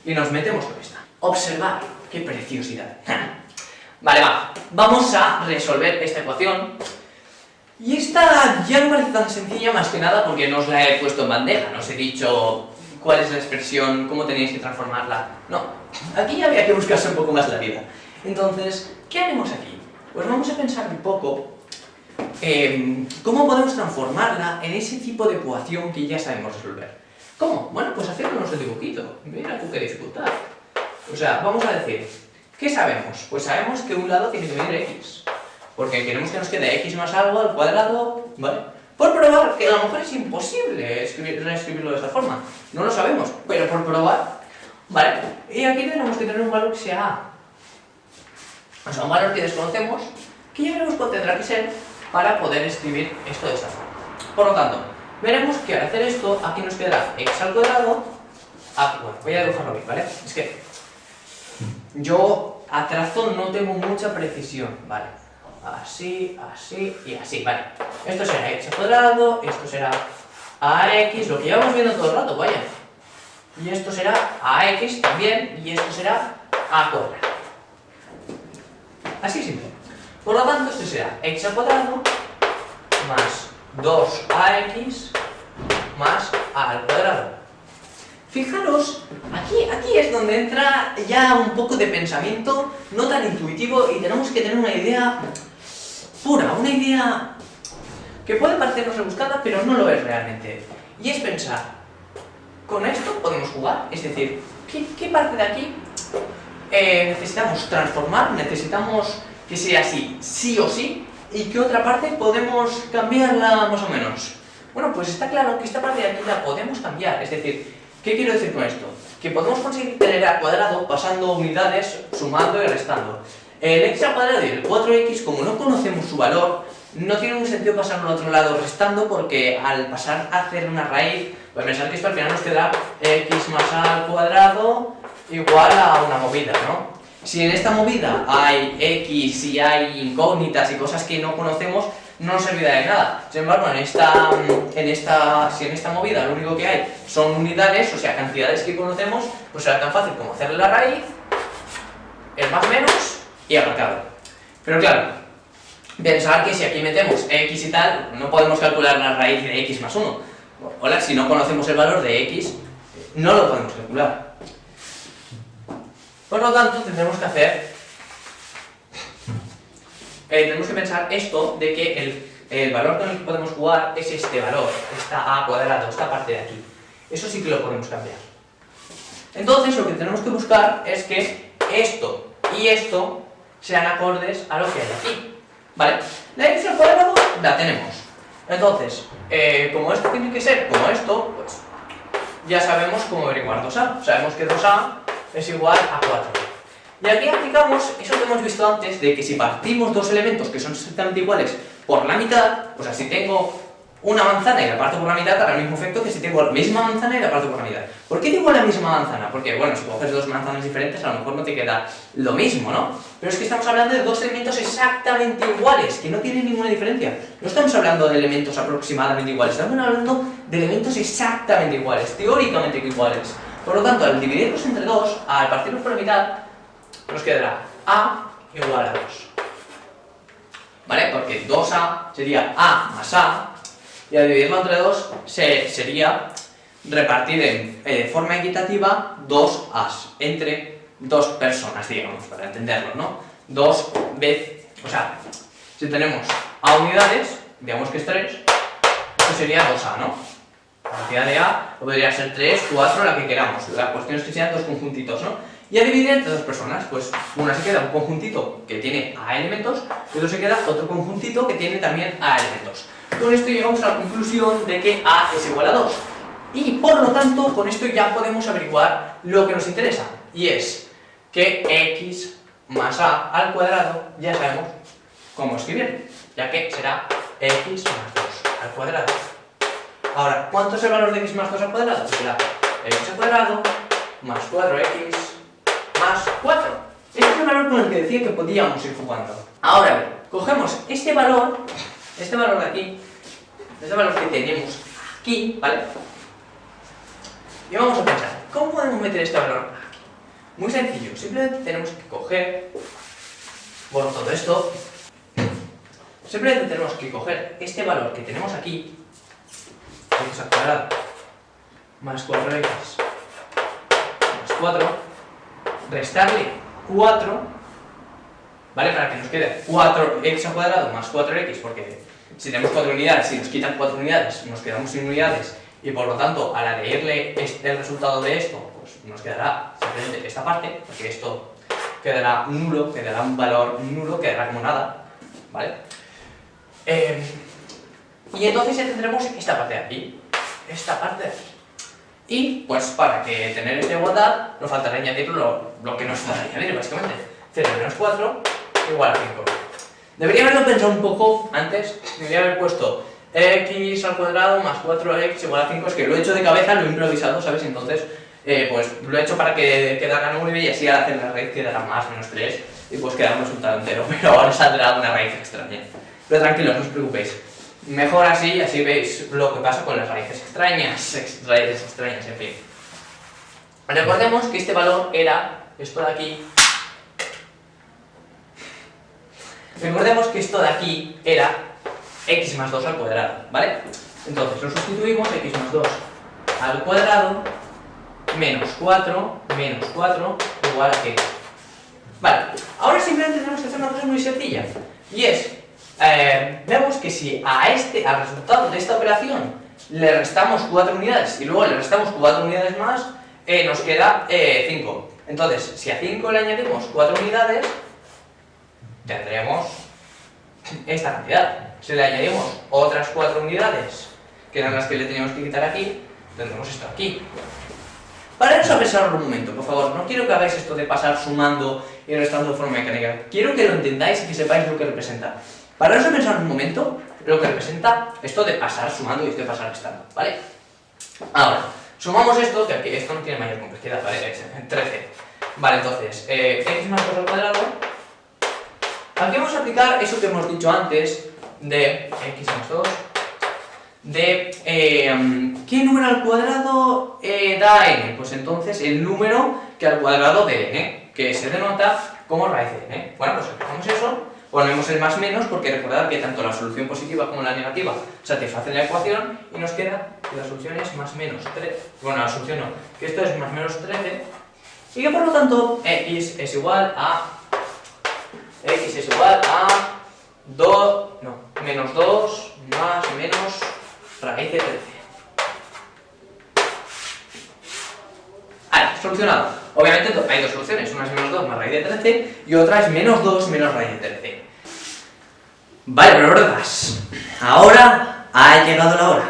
y nos metemos con esta. Observar. ¡Qué preciosidad! Vale, vamos a resolver esta ecuación. Y esta ya no parece tan sencilla, más que nada porque no os la he puesto en bandeja, no os he dicho cuál es la expresión, cómo tenéis que transformarla. No, aquí había que buscarse un poco más la vida. Entonces, ¿qué haremos aquí? Pues vamos a pensar un poco cómo podemos transformarla en ese tipo de ecuación que ya sabemos resolver. ¿Cómo? Bueno, pues haciéndonos el dibujito. Mira tú qué dificultad. O sea, vamos a decir, ¿qué sabemos? Pues sabemos que un lado tiene que medir x. Porque queremos que nos quede x más algo al cuadrado, ¿vale? Por probar, que a lo mejor es imposible reescribirlo de esta forma. No lo sabemos, pero por probar, ¿vale? Y aquí tenemos que tener un valor que sea a. O sea, un valor que desconocemos, que ya veremos cuál tendrá que ser para poder escribir esto de esta forma. Por lo tanto, veremos que al hacer esto, aquí nos quedará x al cuadrado. Aquí, bueno, voy a dibujarlo bien, ¿vale? Es que yo a trazo no tengo mucha precisión, ¿vale? Así, así y así, vale. Esto será x al cuadrado, esto será ax, lo que llevamos viendo todo el rato, vaya. Y esto será ax también, y esto será a cuadrado. Así simple. Por lo tanto, esto será x al cuadrado más 2ax más a al cuadrado. Fijaros, aquí es donde entra ya un poco de pensamiento no tan intuitivo y tenemos que tener una idea pura, una idea que puede parecernos rebuscada, pero no lo es realmente. Y es pensar, ¿con esto podemos jugar? Es decir, ¿qué parte de aquí necesitamos transformar, necesitamos que sea así, sí o sí, y qué otra parte podemos cambiarla más o menos? Bueno, pues está claro que esta parte de aquí la podemos cambiar, es decir, ¿qué quiero decir con esto? Que podemos conseguir tener al cuadrado pasando unidades, sumando y restando. El x al cuadrado y el 4x, como no conocemos su valor, no tiene un sentido pasarlo al otro lado restando, porque al pasar a hacer una raíz, pues pensar que esto al final nos quedará x más a al cuadrado igual a una movida, ¿no? Si en esta movida hay x y hay incógnitas y cosas que no conocemos, no nos servirá de nada. Sin embargo, si en esta movida lo único que hay son unidades, o sea, cantidades que conocemos, pues será tan fácil como hacerle la raíz, el más menos y aparcado. Pero claro, pensar que si aquí metemos x y tal, no podemos calcular la raíz de x más 1. Hola, si no conocemos el valor de x, no lo podemos calcular. Por lo tanto, tendremos que hacer... tenemos que pensar esto de que el valor con el que podemos jugar es este valor, esta a cuadrado, esta parte de aquí. Eso sí que lo podemos cambiar. Entonces, lo que tenemos que buscar es que esto y esto sean acordes a lo que hay aquí. ¿Vale? La x al cuadrado la tenemos. Entonces, como esto tiene que ser como esto, pues ya sabemos cómo averiguar 2a. Sabemos que 2a es igual a 4. Y aquí aplicamos eso que hemos visto antes, de que si partimos dos elementos que son exactamente iguales por la mitad, o sea, si tengo una manzana y la parto por la mitad, hará el mismo efecto que si tengo la misma manzana y la parto por la mitad. ¿Por qué digo la misma manzana? Porque, bueno, si coges dos manzanas diferentes, a lo mejor no te queda lo mismo, ¿no? Pero es que estamos hablando de dos elementos exactamente iguales, que no tienen ninguna diferencia. No estamos hablando de elementos aproximadamente iguales, estamos hablando de elementos exactamente iguales, teóricamente iguales. Por lo tanto, al dividirlos entre dos, al partirlos por la mitad, nos quedará a igual a 2. ¿Vale? Porque 2a sería a más a, y al dividirlo entre 2 sería repartir de forma equitativa 2 a's entre dos personas, digamos, para entenderlo, ¿no? 2 veces, o sea, si tenemos a unidades, digamos que es 3, esto sería 2a, ¿no? La cantidad de a podría ser 3, 4, la que queramos. La cuestión es que sean dos conjuntitos, ¿no? Y a dividir entre dos personas, pues una se queda un conjuntito que tiene a elementos y otro se queda otro conjuntito que tiene también a elementos. Con esto llegamos a la conclusión de que a es igual a 2. Y por lo tanto, con esto ya podemos averiguar lo que nos interesa. Y es que x más a al cuadrado ya sabemos cómo escribir, ya que será x más 2 al cuadrado. Ahora, ¿cuánto es el valor de x más 2 al cuadrado? Pues será x al cuadrado más 4x más 4. Este es el valor con el que decía que podíamos ir jugando. Ahora bien, cogemos este valor de aquí, este valor que tenemos aquí, ¿vale? Y vamos a pensar, ¿cómo podemos meter este valor aquí? Muy sencillo, simplemente tenemos que coger, bueno, todo esto, simplemente tenemos que coger este valor que tenemos aquí, x al cuadrado, más 4x, más 4, restarle 4, ¿vale? Para que nos quede 4x al cuadrado más 4x, porque si tenemos 4 unidades, si nos quitan 4 unidades, nos quedamos sin unidades, y por lo tanto, al añadirle el resultado de esto, pues nos quedará simplemente esta parte, porque esto quedará nulo, quedará un valor nulo, quedará como nada, ¿vale? Y entonces ya tendremos esta parte de aquí, esta parte de aquí. Y, pues, para que tener esta igualdad, nos faltará añadir lo que nos falta añadir, básicamente. 0 menos 4 igual a 5. Debería haberlo pensado un poco antes, debería haber puesto x al cuadrado más 4x igual a 5, es que lo he hecho de cabeza, lo he improvisado, ¿sabes? Entonces, pues lo he hecho para que quedara 9 y así al hacer la raíz quedará más menos 3 y pues quedará un resultado entero, pero ahora saldrá una raíz extraña. Pero tranquilos, no os preocupéis. Mejor así, así veis lo que pasa con las raíces extrañas, en fin. Recordemos que este valor era esto de aquí. Recordemos que esto de aquí era x más 2 al cuadrado, ¿vale? Entonces lo sustituimos, x más 2 al cuadrado menos 4 igual a qué. Vale, ahora simplemente tenemos que hacer una cosa muy sencilla, y es, vemos que si al resultado de esta operación le restamos 4 unidades y luego le restamos 4 unidades más, nos queda 5. Entonces, si a 5 le añadimos 4 unidades, tendremos esta cantidad. Si le añadimos otras 4 unidades, que eran las que le teníamos que quitar aquí, tendremos esto aquí. Paraos a pensarlo un momento, por favor. No quiero que hagáis esto de pasar sumando y restando de forma mecánica. Quiero que lo entendáis y que sepáis lo que representa. Paraos a pensar un momento lo que representa esto de pasar sumando y esto de pasar restando, ¿vale? Ahora, sumamos esto, que aquí esto no tiene mayor complejidad, ¿vale? Es 13. Vale, entonces, x más 2 al cuadrado. Aquí vamos a aplicar eso que hemos dicho antes de x más 2. De ¿qué número al cuadrado da n? Pues entonces el número que al cuadrado de n, que se denota como raíz de n. Bueno, pues aplicamos eso, ponemos el más menos, porque recordad que tanto la solución positiva como la negativa satisfacen la ecuación, y nos queda que la solución es más menos 13. Bueno, la solución no, que esto es más menos 13, y que por lo tanto x es igual a menos 2 más menos raíz de 13. Vale, solucionado. Obviamente hay dos soluciones, una es menos 2 más raíz de 13 y otra es menos 2 menos raíz de 13. Vale, pero brothers, ahora ha llegado la hora.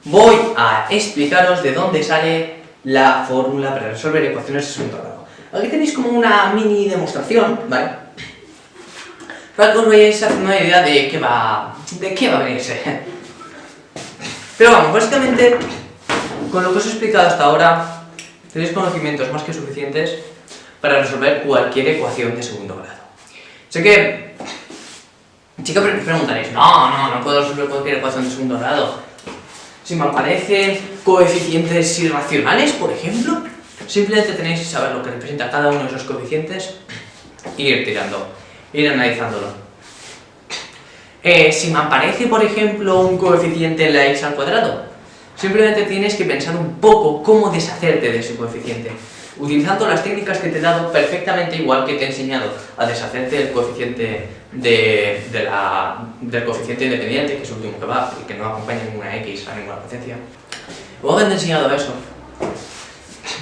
Voy a explicaros de dónde sale la fórmula para resolver ecuaciones de segundo grado. Aquí tenéis como una mini demostración, ¿vale? Para que os veáis haciendo una idea de qué va a venirse. Pero vamos, básicamente, con lo que os he explicado hasta ahora, tenéis conocimientos más que suficientes para resolver cualquier ecuación de segundo grado. Sé que preguntaréis, no puedo resolver cualquier ecuación de segundo grado. Si me aparecen coeficientes irracionales, por ejemplo, simplemente tenéis que saber lo que representa cada uno de esos coeficientes y ir analizándolo. Si me aparece, por ejemplo, un coeficiente en la x al cuadrado, simplemente tienes que pensar un poco cómo deshacerte de ese coeficiente, utilizando las técnicas que te he dado perfectamente igual que te he enseñado a deshacerte del coeficiente del coeficiente independiente, que es el último que va, y que no acompaña ninguna x a ninguna potencia. Luego que te he enseñado eso,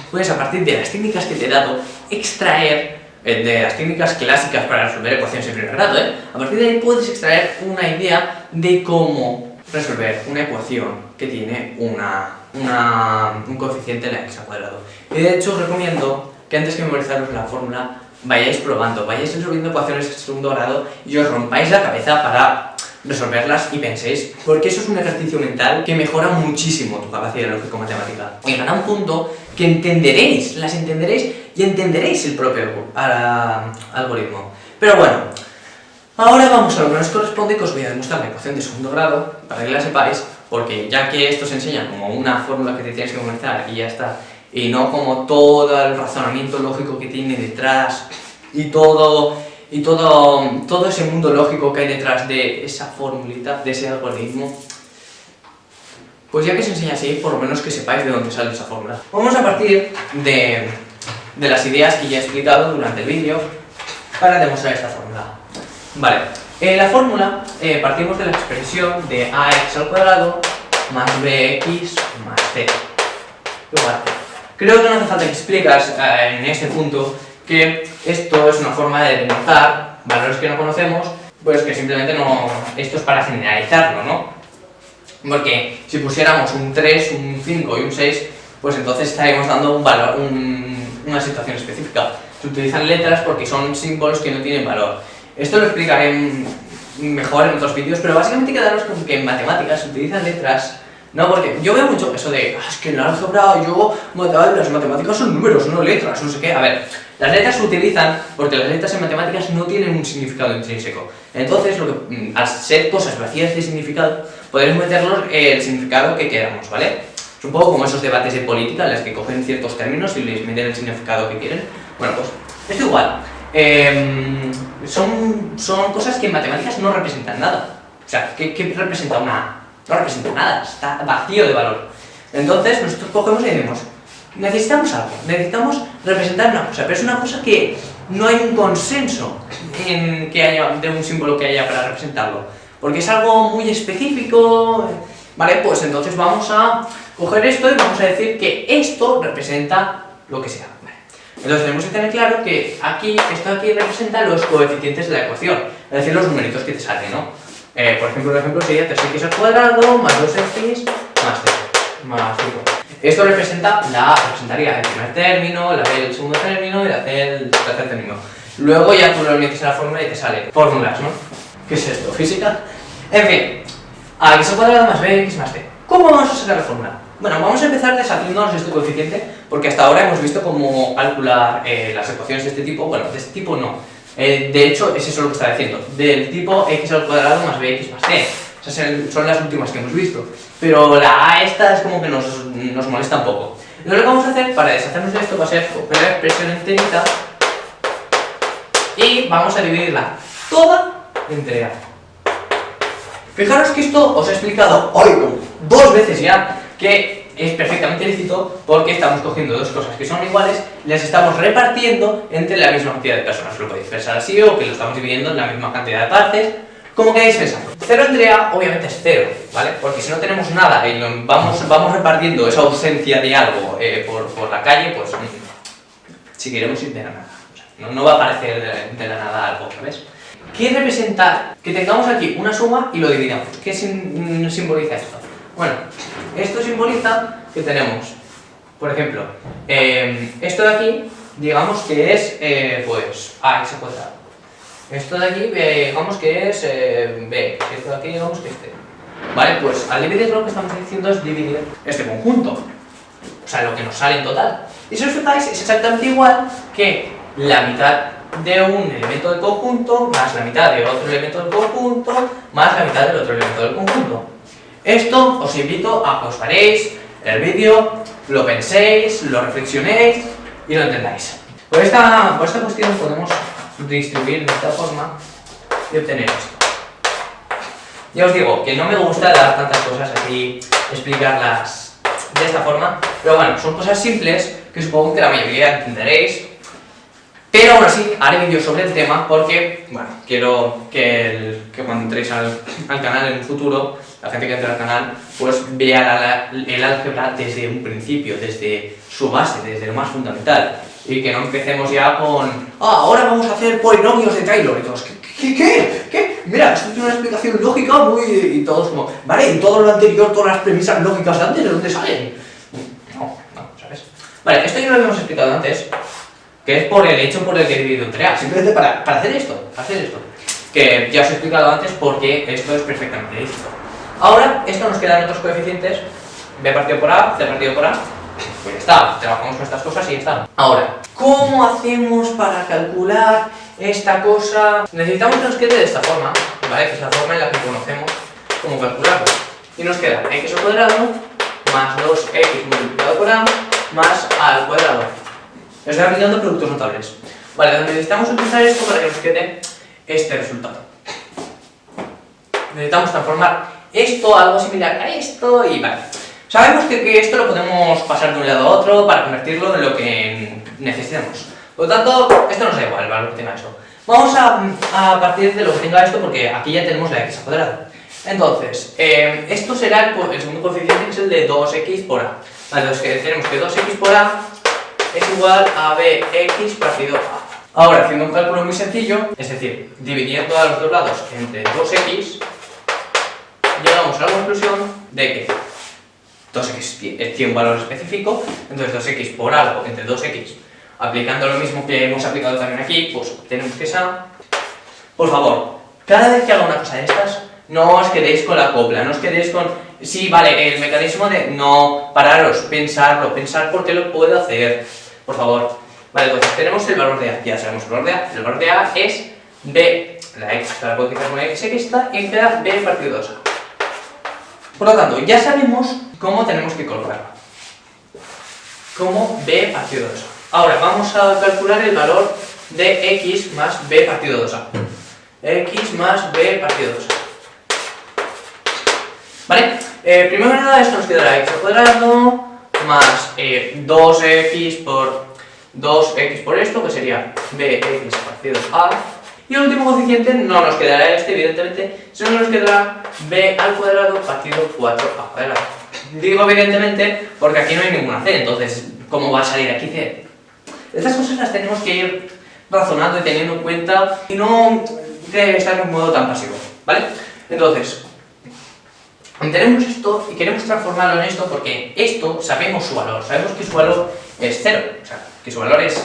puedes, a partir de las técnicas que te he dado, extraer de las técnicas clásicas para resolver ecuaciones en primer grado, a partir de ahí puedes extraer una idea de cómo resolver una ecuación que tiene un coeficiente en la x al cuadrado. Y de hecho os recomiendo que antes que memorizaros la fórmula vayáis probando, vayáis resolviendo ecuaciones de segundo grado y os rompáis la cabeza para resolverlas y penséis, porque eso es un ejercicio mental que mejora muchísimo tu capacidad lógico-matemática. Llegará un punto que las entenderéis y entenderéis el propio algoritmo. Pero bueno, ahora vamos a lo que nos corresponde, que os voy a demostrar la ecuación de segundo grado, para que la sepáis, porque ya que esto se enseña como una fórmula que te tienes que memorizar y ya está, y no como todo el razonamiento lógico que tiene detrás y todo ese mundo lógico que hay detrás de esa formulita, de ese algoritmo, pues ya que se enseña así, por lo menos que sepáis de dónde sale esa fórmula. Vamos a partir de las ideas que ya he explicado durante el vídeo para demostrar esta fórmula. Vale, la fórmula partimos de la expresión de ax al cuadrado más bx más c igual a c. Creo que no hace falta que explicas en este punto que esto es una forma de denotar valores que no conocemos, pues que simplemente no, esto es para generalizarlo, ¿no? Porque si pusiéramos un 3, un 5 y un 6, pues entonces estaríamos dando un valor, una situación específica. Se utilizan letras porque son símbolos que no tienen valor. Esto lo explicaré mejor en otros vídeos, pero básicamente quedaros con que en matemáticas se utilizan letras. No, porque yo veo mucho eso de, es que en la álgebra las matemáticas son números, no letras, no sé qué. A ver, las letras se utilizan porque las letras en matemáticas no tienen un significado intrínseco. Entonces, al ser cosas vacías de significado, podemos meterlos el significado que queramos, ¿vale? Es un poco como esos debates de política en los que cogen ciertos términos y les meten el significado que quieren. Bueno, pues, esto igual. Son cosas que en matemáticas no representan nada. O sea, ¿qué representa una no representa nada, está vacío de valor. Entonces nosotros cogemos y decimos, necesitamos algo, necesitamos representar una cosa, pero es una cosa que no hay un consenso en que haya, de un símbolo que haya para representarlo, porque es algo muy específico, ¿vale? Pues entonces vamos a coger esto y vamos a decir que esto representa lo que sea. ¿Vale? Entonces tenemos que tener claro que aquí, esto aquí representa los coeficientes de la ecuación, es decir, los numeritos que te salen, ¿no? Por ejemplo, el ejemplo sería 3x al cuadrado más 2x más 0, más 5. Esto representaría el primer término, la b el segundo término y la c el tercer término. Luego ya tú lo metes en la fórmula y te sale fórmulas, ¿no? ¿Qué es esto? ¿Física? En fin, x al cuadrado más bx más c. ¿Cómo vamos a sacar la fórmula? Bueno, vamos a empezar deshaciéndonos este coeficiente, porque hasta ahora hemos visto cómo calcular las ecuaciones de este tipo. Bueno, de este tipo no. De hecho, es eso lo que está diciendo. Del tipo x al cuadrado más bx más c. O sea, son las últimas que hemos visto. Pero la a esta es como que nos molesta un poco. Entonces lo que vamos a hacer para deshacernos de esto va a ser coger la expresión enterita y vamos a dividirla toda entre a. Fijaros que esto os he explicado hoy como 2 veces ya, que es perfectamente lícito porque estamos cogiendo dos cosas que son iguales y las estamos repartiendo entre la misma cantidad de personas. Lo podéis pensar así o que lo estamos dividiendo en la misma cantidad de partes, como queráis pensarlo. 0 entre a obviamente es 0, ¿vale? Porque si no tenemos nada y vamos repartiendo esa ausencia de algo por la calle, pues si queremos ir de la nada. O sea, no va a aparecer de la nada algo, ¿sabes? ¿Qué representa? Que tengamos aquí una suma y lo dividamos. ¿Qué simboliza esto? Bueno, esto simboliza que tenemos, por ejemplo, esto de aquí, digamos que es pues ax al cuadrado. Esto de aquí, digamos que es b. Esto de aquí, digamos que es c. Vale, pues al dividir lo que estamos diciendo es dividir este conjunto. O sea, lo que nos sale en total. Y si os fijáis, es exactamente igual que la mitad de un elemento del conjunto más la mitad de otro elemento del conjunto más la mitad del otro elemento del conjunto. Esto os invito a que os paréis el vídeo, lo penséis, lo reflexionéis y lo entendáis. Por esta cuestión podemos distribuir de esta forma y obtener esto. Ya os digo que no me gusta dar tantas cosas aquí, explicarlas de esta forma, pero bueno, son cosas simples que supongo que la mayoría entenderéis. Pero aún así haré vídeos sobre el tema porque, bueno, quiero que cuando entréis al canal en un futuro, la gente que entre al canal, pues vea el álgebra desde un principio, desde su base, desde lo más fundamental. Y que no empecemos ya con, ahora vamos a hacer polinomios de Taylor y todos, ¿qué? Mira, esto tiene una explicación lógica muy... y todos como, vale, y todo lo anterior, todas las premisas lógicas de antes, ¿de dónde salen? No, ¿sabes? Vale, esto ya lo habíamos explicado antes, que es por el hecho por el que he dividido entre a, simplemente para hacer esto, que ya os he explicado antes porque esto es perfectamente lícito. Ahora, esto nos quedan otros coeficientes, b partido por a, c partido por a, pues ya está, trabajamos con estas cosas y ya está. Ahora, ¿cómo hacemos para calcular esta cosa? Necesitamos que nos quede de esta forma, ¿vale? Que es la forma en la que conocemos cómo calcularlo. Y nos queda x al cuadrado más 2x multiplicado por a más a al cuadrado. Estoy aplicando productos notables. Vale, necesitamos utilizar esto para que nos quede este resultado. Necesitamos transformar esto a algo similar a esto y vale. Sabemos que esto lo podemos pasar de un lado a otro para convertirlo en lo que necesitemos. Por lo tanto, esto nos da igual el valor que tenga eso. Vamos a partir de lo que tenga esto porque aquí ya tenemos la x al cuadrado. Entonces, esto será el segundo coeficiente que es el de 2x por a. Vale, entonces que tenemos que 2x por a es igual a bx partido a. Ahora, haciendo un cálculo muy sencillo, es decir, dividiendo a los dos lados entre 2x, llegamos a la conclusión de que 2x tiene un valor específico, entonces 2x por algo entre 2x, aplicando lo mismo que hemos aplicado también aquí, pues tenemos que esa. Por favor, cada vez que haga una cosa de estas, no os quedéis con la copla, no os quedéis con, sí, vale, el mecanismo de no, pararos, pensar por qué lo puedo hacer, por favor. Vale, entonces tenemos el valor de a, ya sabemos el valor de a, es b, la x, la puedo quitar con la x está, y queda b partido 2a. Por lo tanto, ya sabemos cómo tenemos que colocarla. Como b partido 2a. Ahora, vamos a calcular el valor de x más b partido 2a. X más b partido 2a. ¿vale? Primero que nada, esto nos quedará x al cuadrado más 2x por esto, que sería bx partido a. Y el último coeficiente no nos quedará este, evidentemente, sino nos quedará b al cuadrado partido 4a cuadrado. Digo evidentemente porque aquí no hay ninguna c, entonces, ¿cómo va a salir aquí c? Estas cosas las tenemos que ir razonando y teniendo en cuenta y no de estar en un modo tan pasivo, ¿vale? Entonces, tenemos esto y queremos transformarlo en esto porque esto sabemos su valor, sabemos que su valor es 0, o sea, que su valor es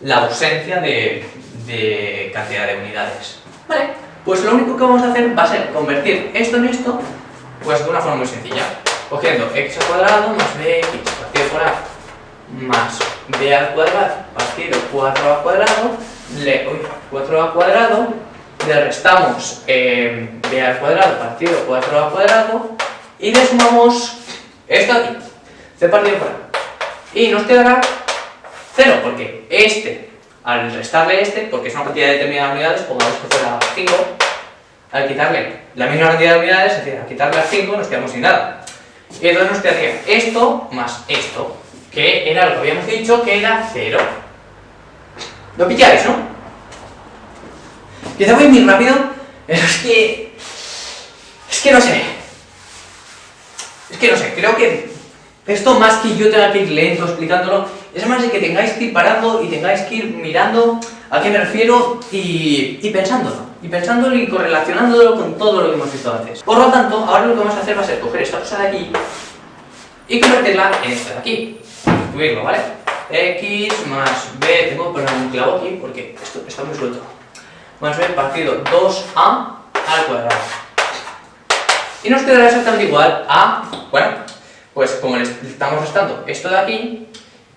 la ausencia de cantidad de unidades. Vale, pues lo único que vamos a hacer va a ser convertir esto en esto, pues de una forma muy sencilla, cogiendo x al cuadrado más bx partido por a más b al cuadrado partido 4a cuadrado, 4a cuadrado, le restamos b al cuadrado partido 4a cuadrado y le sumamos esto aquí, c partido por a. Y nos quedará 0, porque este, al restarle este, porque es una cantidad determinada de unidades, pongamos que fuera 5, al quitarle la misma cantidad de unidades, es decir, al quitarle a 5 nos quedamos sin nada. Y entonces nos quedaría esto más esto, que era lo que habíamos dicho que era 0. ¿Lo pilláis, no? Quizá voy muy rápido, pero es que no sé. Es que no sé, creo que esto más que yo tenga que ir lento explicándolo, es más de que tengáis que ir parando y tengáis que ir mirando a qué me refiero y pensándolo y correlacionándolo con todo lo que hemos visto antes. Por lo tanto, ahora lo que vamos a hacer va a ser coger esta cosa de aquí y convertirla en esta de aquí. Incluirlo, ¿vale? X más b, tengo que poner un clavo aquí porque esto está muy suelto. Más b partido 2a al cuadrado. Y nos quedará exactamente igual a, bueno, pues como le estamos restando esto de aquí,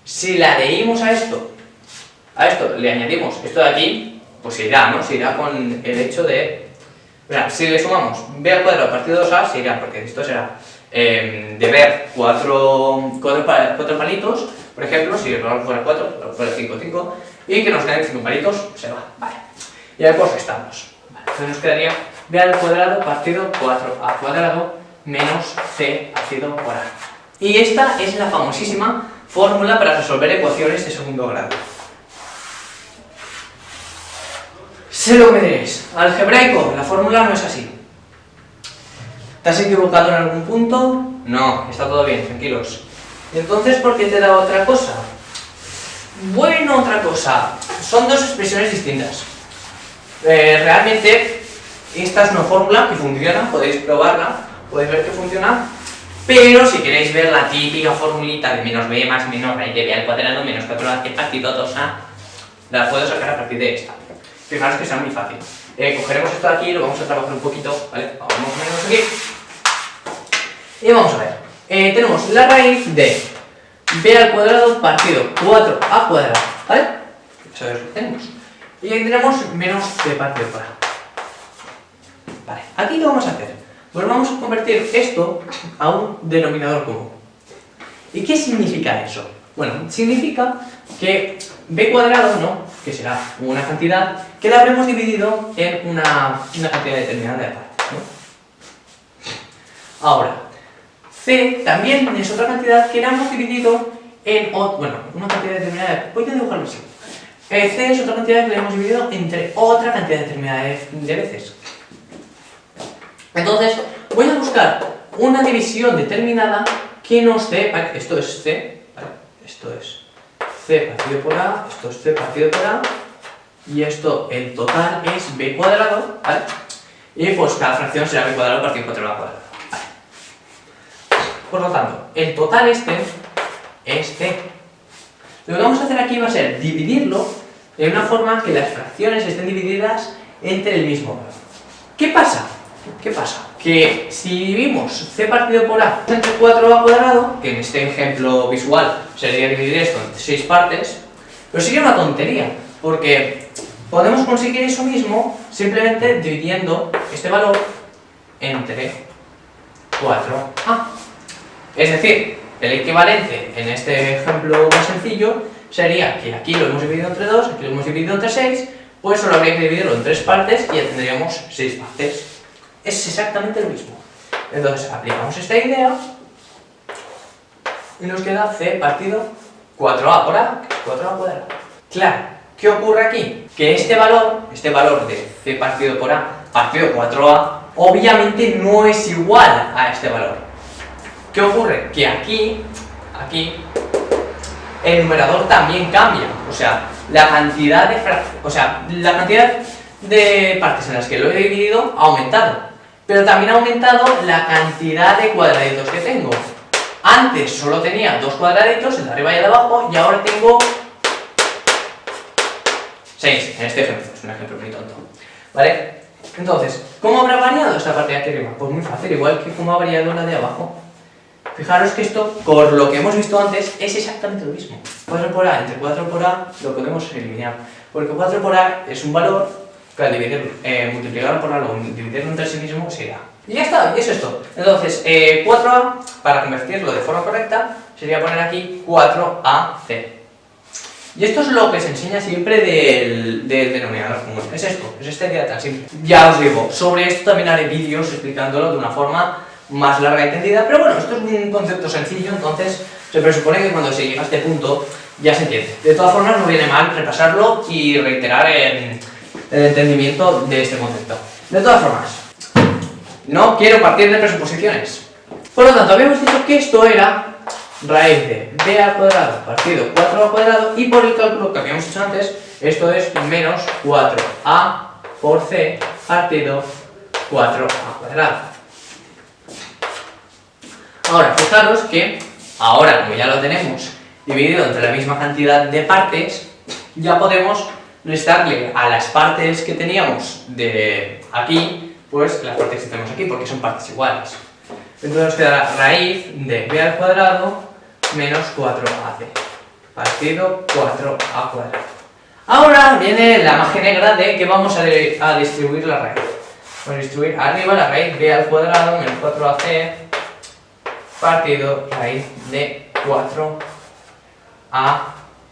si le adherimos a esto le añadimos esto de aquí, pues se irá, ¿no? Se irá con el hecho de... Mira, si le sumamos b al cuadrado partido 2a, se irá, porque esto será de ver cuatro palitos, por ejemplo, si el valor fuera 4, fuera 5, 5, y que nos queden 5 palitos, se va, vale. Y ahora pues restamos. Vale, entonces nos quedaría b al cuadrado partido 4a cuadrado menos c partido por a. Y esta es la famosísima fórmula para resolver ecuaciones de segundo grado. Sé lo que me diréis, algebraico, la fórmula no es así. ¿Te has equivocado en algún punto? No, está todo bien, tranquilos. Entonces, ¿por qué te da otra cosa? Bueno, otra cosa. Son dos expresiones distintas. Realmente, esta es una fórmula que funciona, podéis probarla, podéis ver que funciona, pero si queréis ver la típica formulita de menos b más menos raíz de b al cuadrado menos 4ac partido 2a, la puedo sacar a partir de esta. Fijaros que sea muy fácil. Cogeremos esto de aquí y lo vamos a trabajar un poquito, ¿vale? Vamos a ponernos aquí. Y vamos a ver. Tenemos la raíz de b al cuadrado partido 4a cuadrado, ¿vale? Eso es lo que tenemos. Y ahí tenemos menos c partido por a. Vale, aquí ¿qué vamos a hacer? Pues vamos a convertir esto a un denominador común. ¿Y qué significa eso? Bueno, significa que b cuadrado, ¿no?, que será una cantidad que la habremos dividido en una cantidad determinada de partes, ¿no? Ahora, c también es otra cantidad que la hemos dividido en una cantidad determinada de... Voy a dibujarlo así. C es otra cantidad que la hemos dividido entre otra cantidad determinada de veces. Entonces, voy a buscar una división determinada que nos dé, ¿vale? Esto es c, ¿vale? Esto es c partido por a, esto es c partido por a, y esto, el total es b cuadrado, ¿vale? Y pues cada fracción será b cuadrado partido por a cuadrado, ¿vale? Por lo tanto, el total este es c. Lo que vamos a hacer aquí va a ser dividirlo de una forma que las fracciones estén divididas entre el mismo valor. ¿Qué pasa? ¿Qué pasa? Que si dividimos c partido por a entre 4a cuadrado, que en este ejemplo visual sería dividir esto entre 6 partes, pero sería una tontería, porque podemos conseguir eso mismo simplemente dividiendo este valor entre 4a. Es decir, el equivalente en este ejemplo más sencillo sería que aquí lo hemos dividido entre 2, aquí lo hemos dividido entre 6, pues solo habría que dividirlo en 3 partes y ya tendríamos 6 partes. Es exactamente lo mismo. Entonces aplicamos esta idea y nos queda c partido 4a por a, 4a cuadrado. Claro, ¿qué ocurre aquí? Que este valor de c partido por a partido 4a, obviamente no es igual a este valor. ¿Qué ocurre? Que aquí, el numerador también cambia. O sea, la cantidad de partes en las que lo he dividido ha aumentado. Pero también ha aumentado la cantidad de cuadraditos que tengo. Antes solo tenía 2 cuadraditos, el de arriba y el de abajo, y ahora tengo 6, en este ejemplo, es un ejemplo muy tonto. ¿Vale? Entonces, ¿cómo habrá variado esta parte de aquí arriba? Pues muy fácil, igual que cómo ha variado la de abajo. Fijaros que esto, por lo que hemos visto antes, es exactamente lo mismo. 4 por a entre 4 por a lo podemos eliminar, porque 4 por a es un valor que al multiplicarlo por algo, dividirlo entre sí mismo, sería. Y ya está, y eso es todo. Entonces, 4a, para convertirlo de forma correcta, sería poner aquí 4ac. Y esto es lo que se enseña siempre del denominador común. Es esto, es esta idea tan simple. Ya os digo, sobre esto también haré vídeos explicándolo de una forma más larga y tendida, pero bueno, esto es un concepto sencillo, entonces se presupone que cuando se llega a este punto ya se entiende. De todas formas, no viene mal repasarlo y reiterar el entendimiento de este concepto. De todas formas, no quiero partir de presuposiciones. Por lo tanto, habíamos dicho que esto era raíz de b al cuadrado partido 4 al cuadrado, y por el cálculo que habíamos hecho antes, esto es menos 4a por c partido 4 al cuadrado. Ahora, fijaros que ahora, como ya lo tenemos dividido entre la misma cantidad de partes, ya podemos restarle a las partes que teníamos de aquí, pues las partes que tenemos aquí, porque son partes iguales. Entonces nos quedará raíz de b al cuadrado menos 4ac partido 4a cuadrado. Ahora viene la magia negra de que vamos a distribuir la raíz. Vamos a distribuir arriba la raíz b al cuadrado menos 4ac partido raíz de 4a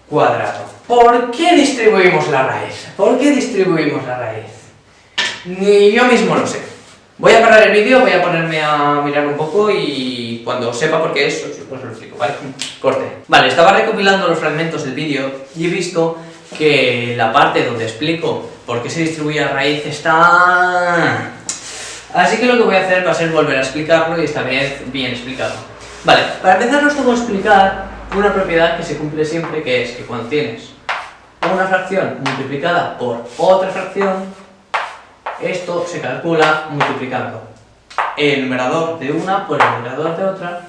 cuadrado. ¿Por qué distribuimos la raíz? ¿Por qué distribuimos la raíz? Ni yo mismo lo sé. Voy a parar el vídeo, voy a ponerme a mirar un poco y cuando sepa por qué es, os lo explico, ¿vale? Corte. Vale, estaba recopilando los fragmentos del vídeo y he visto que la parte donde explico por qué se distribuye la raíz está... Así que lo que voy a hacer va a ser volver a explicarlo y esta vez bien explicado. Vale, para empezar os tengo que explicar una propiedad que se cumple siempre, que es que cuando tienes una fracción multiplicada por otra fracción, esto se calcula multiplicando el numerador de una por el numerador de otra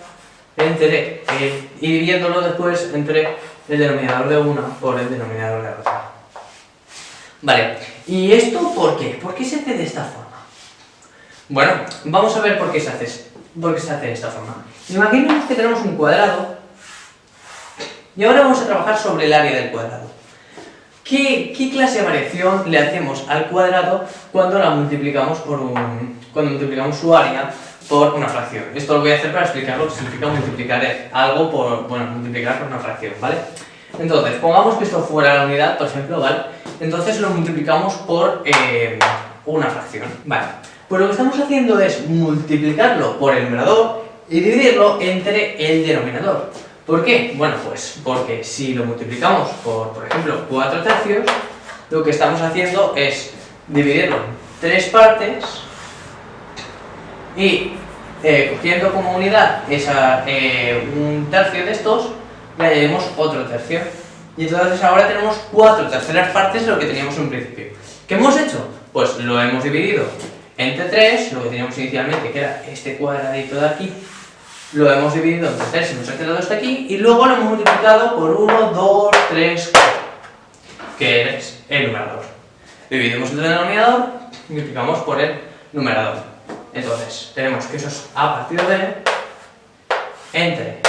y dividiéndolo después entre el denominador de una por el denominador de otra. Vale, ¿y esto por qué? ¿Por qué se hace de esta forma? Bueno, vamos a ver por qué se hace de esta forma. Imaginemos que tenemos un cuadrado y ahora vamos a trabajar sobre el área del cuadrado. ¿Qué clase de variación le hacemos al cuadrado cuando multiplicamos su área por una fracción? Esto lo voy a hacer para explicar lo que significa multiplicar algo multiplicar por una fracción, ¿vale? Entonces, pongamos que esto fuera la unidad, por ejemplo, ¿vale? Entonces lo multiplicamos por una fracción, ¿vale? Pues lo que estamos haciendo es multiplicarlo por el numerador y dividirlo entre el denominador. ¿Por qué? Bueno, pues porque si lo multiplicamos por ejemplo, 4 tercios, lo que estamos haciendo es dividirlo en 3 partes y cogiendo como unidad un tercio de estos, le añadimos otro tercio. Y entonces ahora tenemos 4 terceras partes de lo que teníamos en un principio. ¿Qué hemos hecho? Pues lo hemos dividido entre 3, lo que teníamos inicialmente, que era este cuadradito de aquí, lo hemos dividido entre 3 y nos ha quedado hasta aquí, y luego lo hemos multiplicado por 1, 2, 3, 4, que es el numerador. Dividimos el denominador y multiplicamos por el numerador. Entonces, tenemos que eso es a partido de entre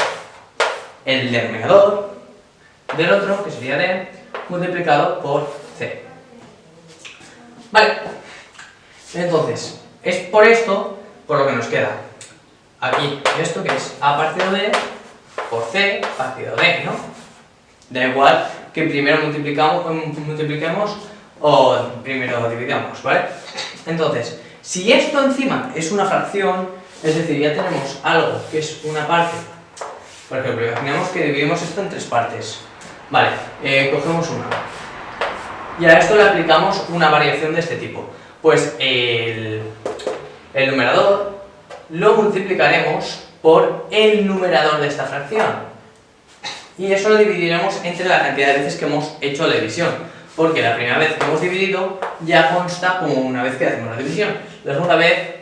el denominador del otro, que sería d, multiplicado por c. Vale. Entonces, es por esto por lo que nos queda aquí esto, que es a partido de por c partido de, ¿no? Da igual que primero multipliquemos o primero dividamos, ¿vale? Entonces, si esto encima es una fracción, Es decir, ya tenemos algo que es una parte. Por ejemplo, imaginemos que dividimos esto en 3 partes. Vale, cogemos una. Y a esto le aplicamos una variación de este tipo. Pues el numerador lo multiplicaremos por el numerador de esta fracción. Y eso lo dividiremos entre la cantidad de veces que hemos hecho la división. Porque la primera vez que hemos dividido ya consta como una vez que hacemos la división. La segunda vez,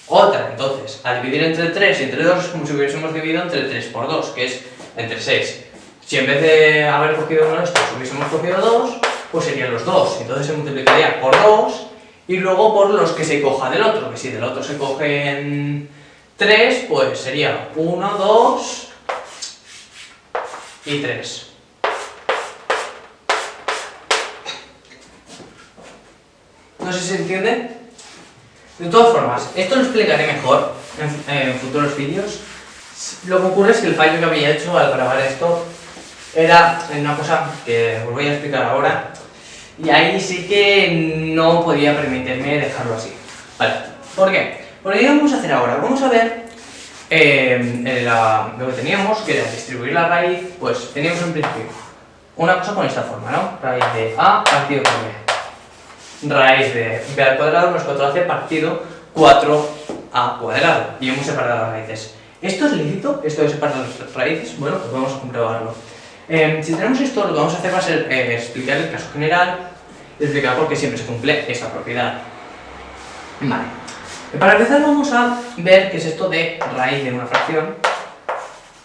otra. Entonces, al dividir entre 3 y entre 2 es como si hubiésemos dividido entre 3 por 2, que es entre 6. Si en vez de haber cogido uno de estos hubiésemos cogido 2, pues serían los 2. Entonces se multiplicaría por 2 y luego por los que se coja del otro. Que si del otro se cogen 3, pues sería 1, 2 y 3. No sé si se entiende. De todas formas, esto lo explicaré mejor en futuros vídeos. Lo que ocurre es que el fallo que había hecho al grabar esto era una cosa que os voy a explicar ahora, y ahí sí que no podía permitirme dejarlo así. Vale, ¿por qué? Porque ¿qué vamos a hacer ahora? Vamos a ver lo que teníamos, que era distribuir la raíz. Pues teníamos en principio una cosa con esta forma, ¿no? Raíz de A partido por B. Raíz de b al cuadrado menos 4ac partido 4a cuadrado. Y hemos separado las raíces. ¿Esto es lícito? ¿Esto de separar las raíces? Bueno, pues vamos a comprobarlo. Si tenemos esto, lo que vamos a hacer va a ser explicar el caso general y explicar por qué siempre se cumple esta propiedad. Vale. Para empezar vamos a ver qué es esto de raíz de una fracción.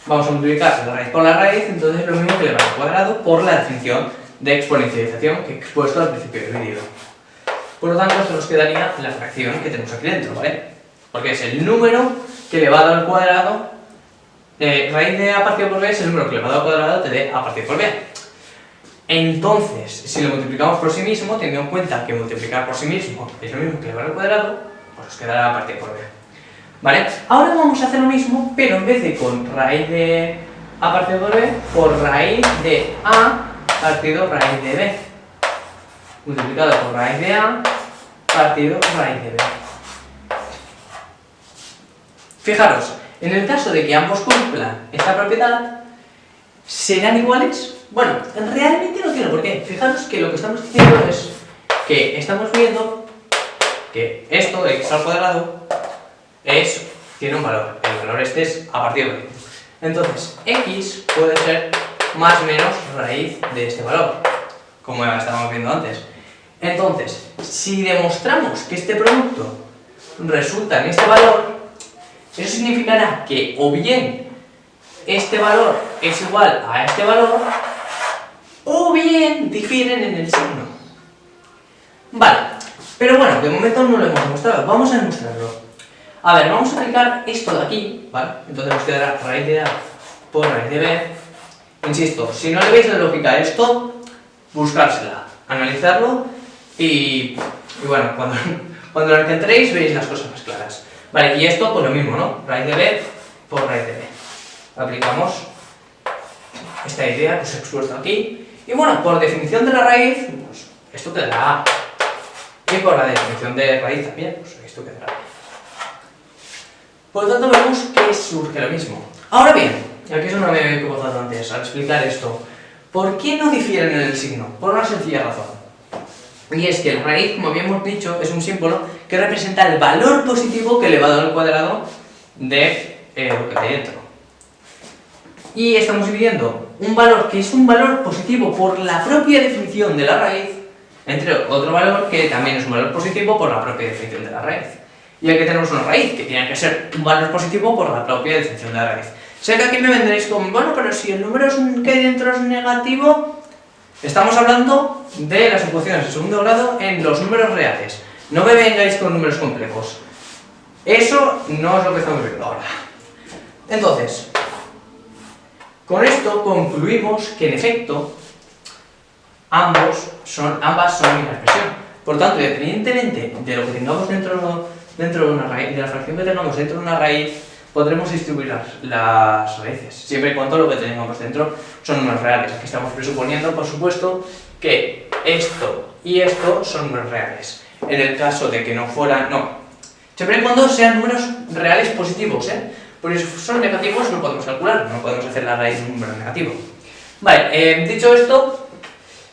Vamos a multiplicar la raíz por la raíz, entonces es lo mismo que elevar al cuadrado por la definición de exponencialización que he expuesto al principio del vídeo. Por lo tanto, esto nos quedaría la fracción que tenemos aquí dentro, ¿vale? Porque es el número que elevado al cuadrado, raíz de a partido por b es el número que elevado al cuadrado te dé a partido por b. Entonces, si lo multiplicamos por sí mismo, teniendo en cuenta que multiplicar por sí mismo es lo mismo que elevar al cuadrado, pues nos quedará a partido por b. ¿Vale? Ahora vamos a hacer lo mismo, pero en vez de con raíz de a partido por b, por raíz de a partido raíz de b. Multiplicado por raíz de a partido raíz de b. Fijaros, en el caso de que ambos cumplan esta propiedad, ¿serán iguales? Bueno, realmente no tiene por qué. Fijaros que lo que estamos diciendo es que estamos viendo que esto de x al cuadrado tiene un valor. El valor este es a partir de b. Entonces, x puede ser más o menos raíz de este valor, como ya estábamos viendo antes. Entonces, si demostramos que este producto resulta en este valor, eso significará que o bien este valor es igual a este valor, o bien difieren en el signo. Vale, pero bueno, de momento no lo hemos demostrado, vamos a demostrarlo. A ver, vamos a aplicar esto de aquí, ¿vale? Entonces nos quedará raíz de a por raíz de b. Insisto, si no le veis la lógica a esto, buscársela, analizarlo y bueno, cuando lo encontréis veis las cosas más claras. Vale, y esto pues lo mismo, ¿no? Raíz de b por raíz de b. Aplicamos esta idea que os he expuesto aquí. Y bueno, por definición de la raíz, pues esto quedará a. Y por la definición de raíz también, pues esto quedará a. Por lo tanto vemos que surge lo mismo. Ahora bien, aquí es donde me he equivocado antes al explicar esto. ¿Por qué no difieren en el signo? Por una sencilla razón. Y es que la raíz, como habíamos dicho, es un símbolo que representa el valor positivo que elevado al cuadrado de lo que hay dentro. Y estamos dividiendo un valor que es un valor positivo por la propia definición de la raíz entre otro valor que también es un valor positivo por la propia definición de la raíz. Y aquí tenemos una raíz que tiene que ser un valor positivo por la propia definición de la raíz. Sé que aquí me vendréis con, bueno, pero si el número que hay dentro es negativo. Estamos hablando de las ecuaciones de segundo grado en los números reales. No me vengáis con números complejos. Eso no es lo que estamos viendo ahora. Entonces, con esto concluimos que en efecto ambas son la misma expresión. Por tanto, independientemente de lo que tengamos dentro de una raíz, de la fracción que tengamos dentro de una raíz, podremos distribuir las raíces, siempre y cuando lo que tengamos dentro son números reales. Aquí estamos presuponiendo, por supuesto, que esto y esto son números reales. En el caso de que no fueran, Siempre y cuando sean números reales positivos, ¿eh? Porque si son negativos no podemos calcular, no podemos hacer la raíz de un número negativo. Vale, dicho esto,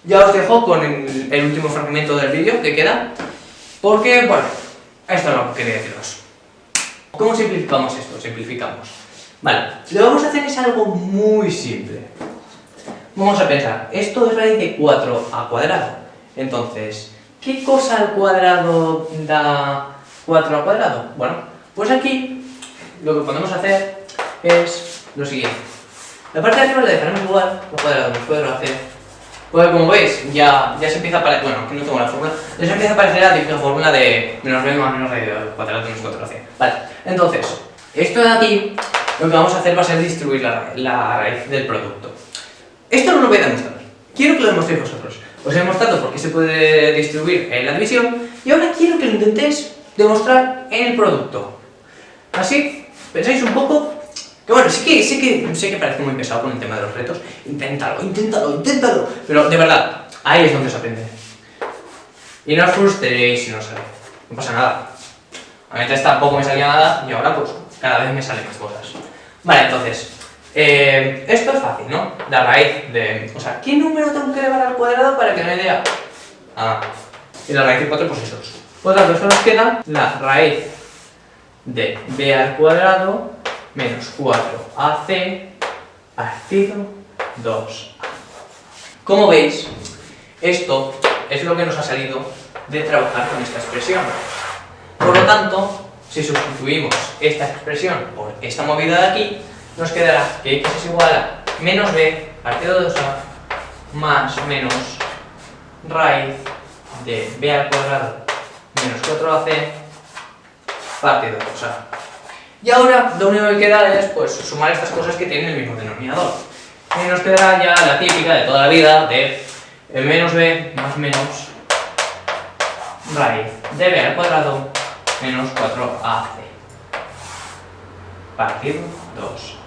ya os dejo con el último fragmento del vídeo que queda, porque, bueno, esto es lo que quería deciros. ¿Cómo simplificamos esto? Simplificamos. Vale, lo que vamos a hacer es algo muy simple. Vamos a pensar, esto es raíz de 4 al cuadrado. Entonces, ¿qué cosa al cuadrado da 4 al cuadrado? Bueno, pues aquí lo que podemos hacer es lo siguiente. La parte de arriba la dejaremos igual, al cuadrado menos cuadrado AC. Pues como veis, ya se empieza a parecer, bueno, aquí no tengo la fórmula, ya se empieza a parecer la típica fórmula de menos b más menos raíz al cuadrado menos 4AC. Vale, entonces, esto de aquí, lo que vamos a hacer va a ser distribuir la raíz del producto. Esto no lo voy a demostrar, quiero que lo demostréis vosotros. Os he demostrado por qué se puede distribuir en la división y ahora quiero que lo intentéis demostrar en el producto. Así, pensáis un poco, que bueno, sé que parece muy pesado con el tema de los retos, inténtalo, pero de verdad, ahí es donde se aprende. Y no os frustréis si no sale, no pasa nada. A veces tampoco me salía nada y ahora pues cada vez me salen más cosas. Vale, entonces, esto es fácil, ¿no? La raíz de... O sea, ¿qué número tengo que elevar al cuadrado para que me dé A? Ah, y la raíz de 4 pues esos. Por tanto, esto nos queda la raíz de B al cuadrado menos 4AC partido 2A. Como veis, esto es lo que nos ha salido de trabajar con esta expresión. Por lo tanto, si sustituimos esta expresión por esta movida de aquí, nos quedará que x es igual a menos b partido de 2a más menos raíz de b al cuadrado menos 4ac partido de 2a. Y ahora lo único que queda es pues sumar estas cosas que tienen el mismo denominador. Y nos quedará ya la típica de toda la vida de menos b más menos raíz de b al cuadrado menos 4ac partido 2.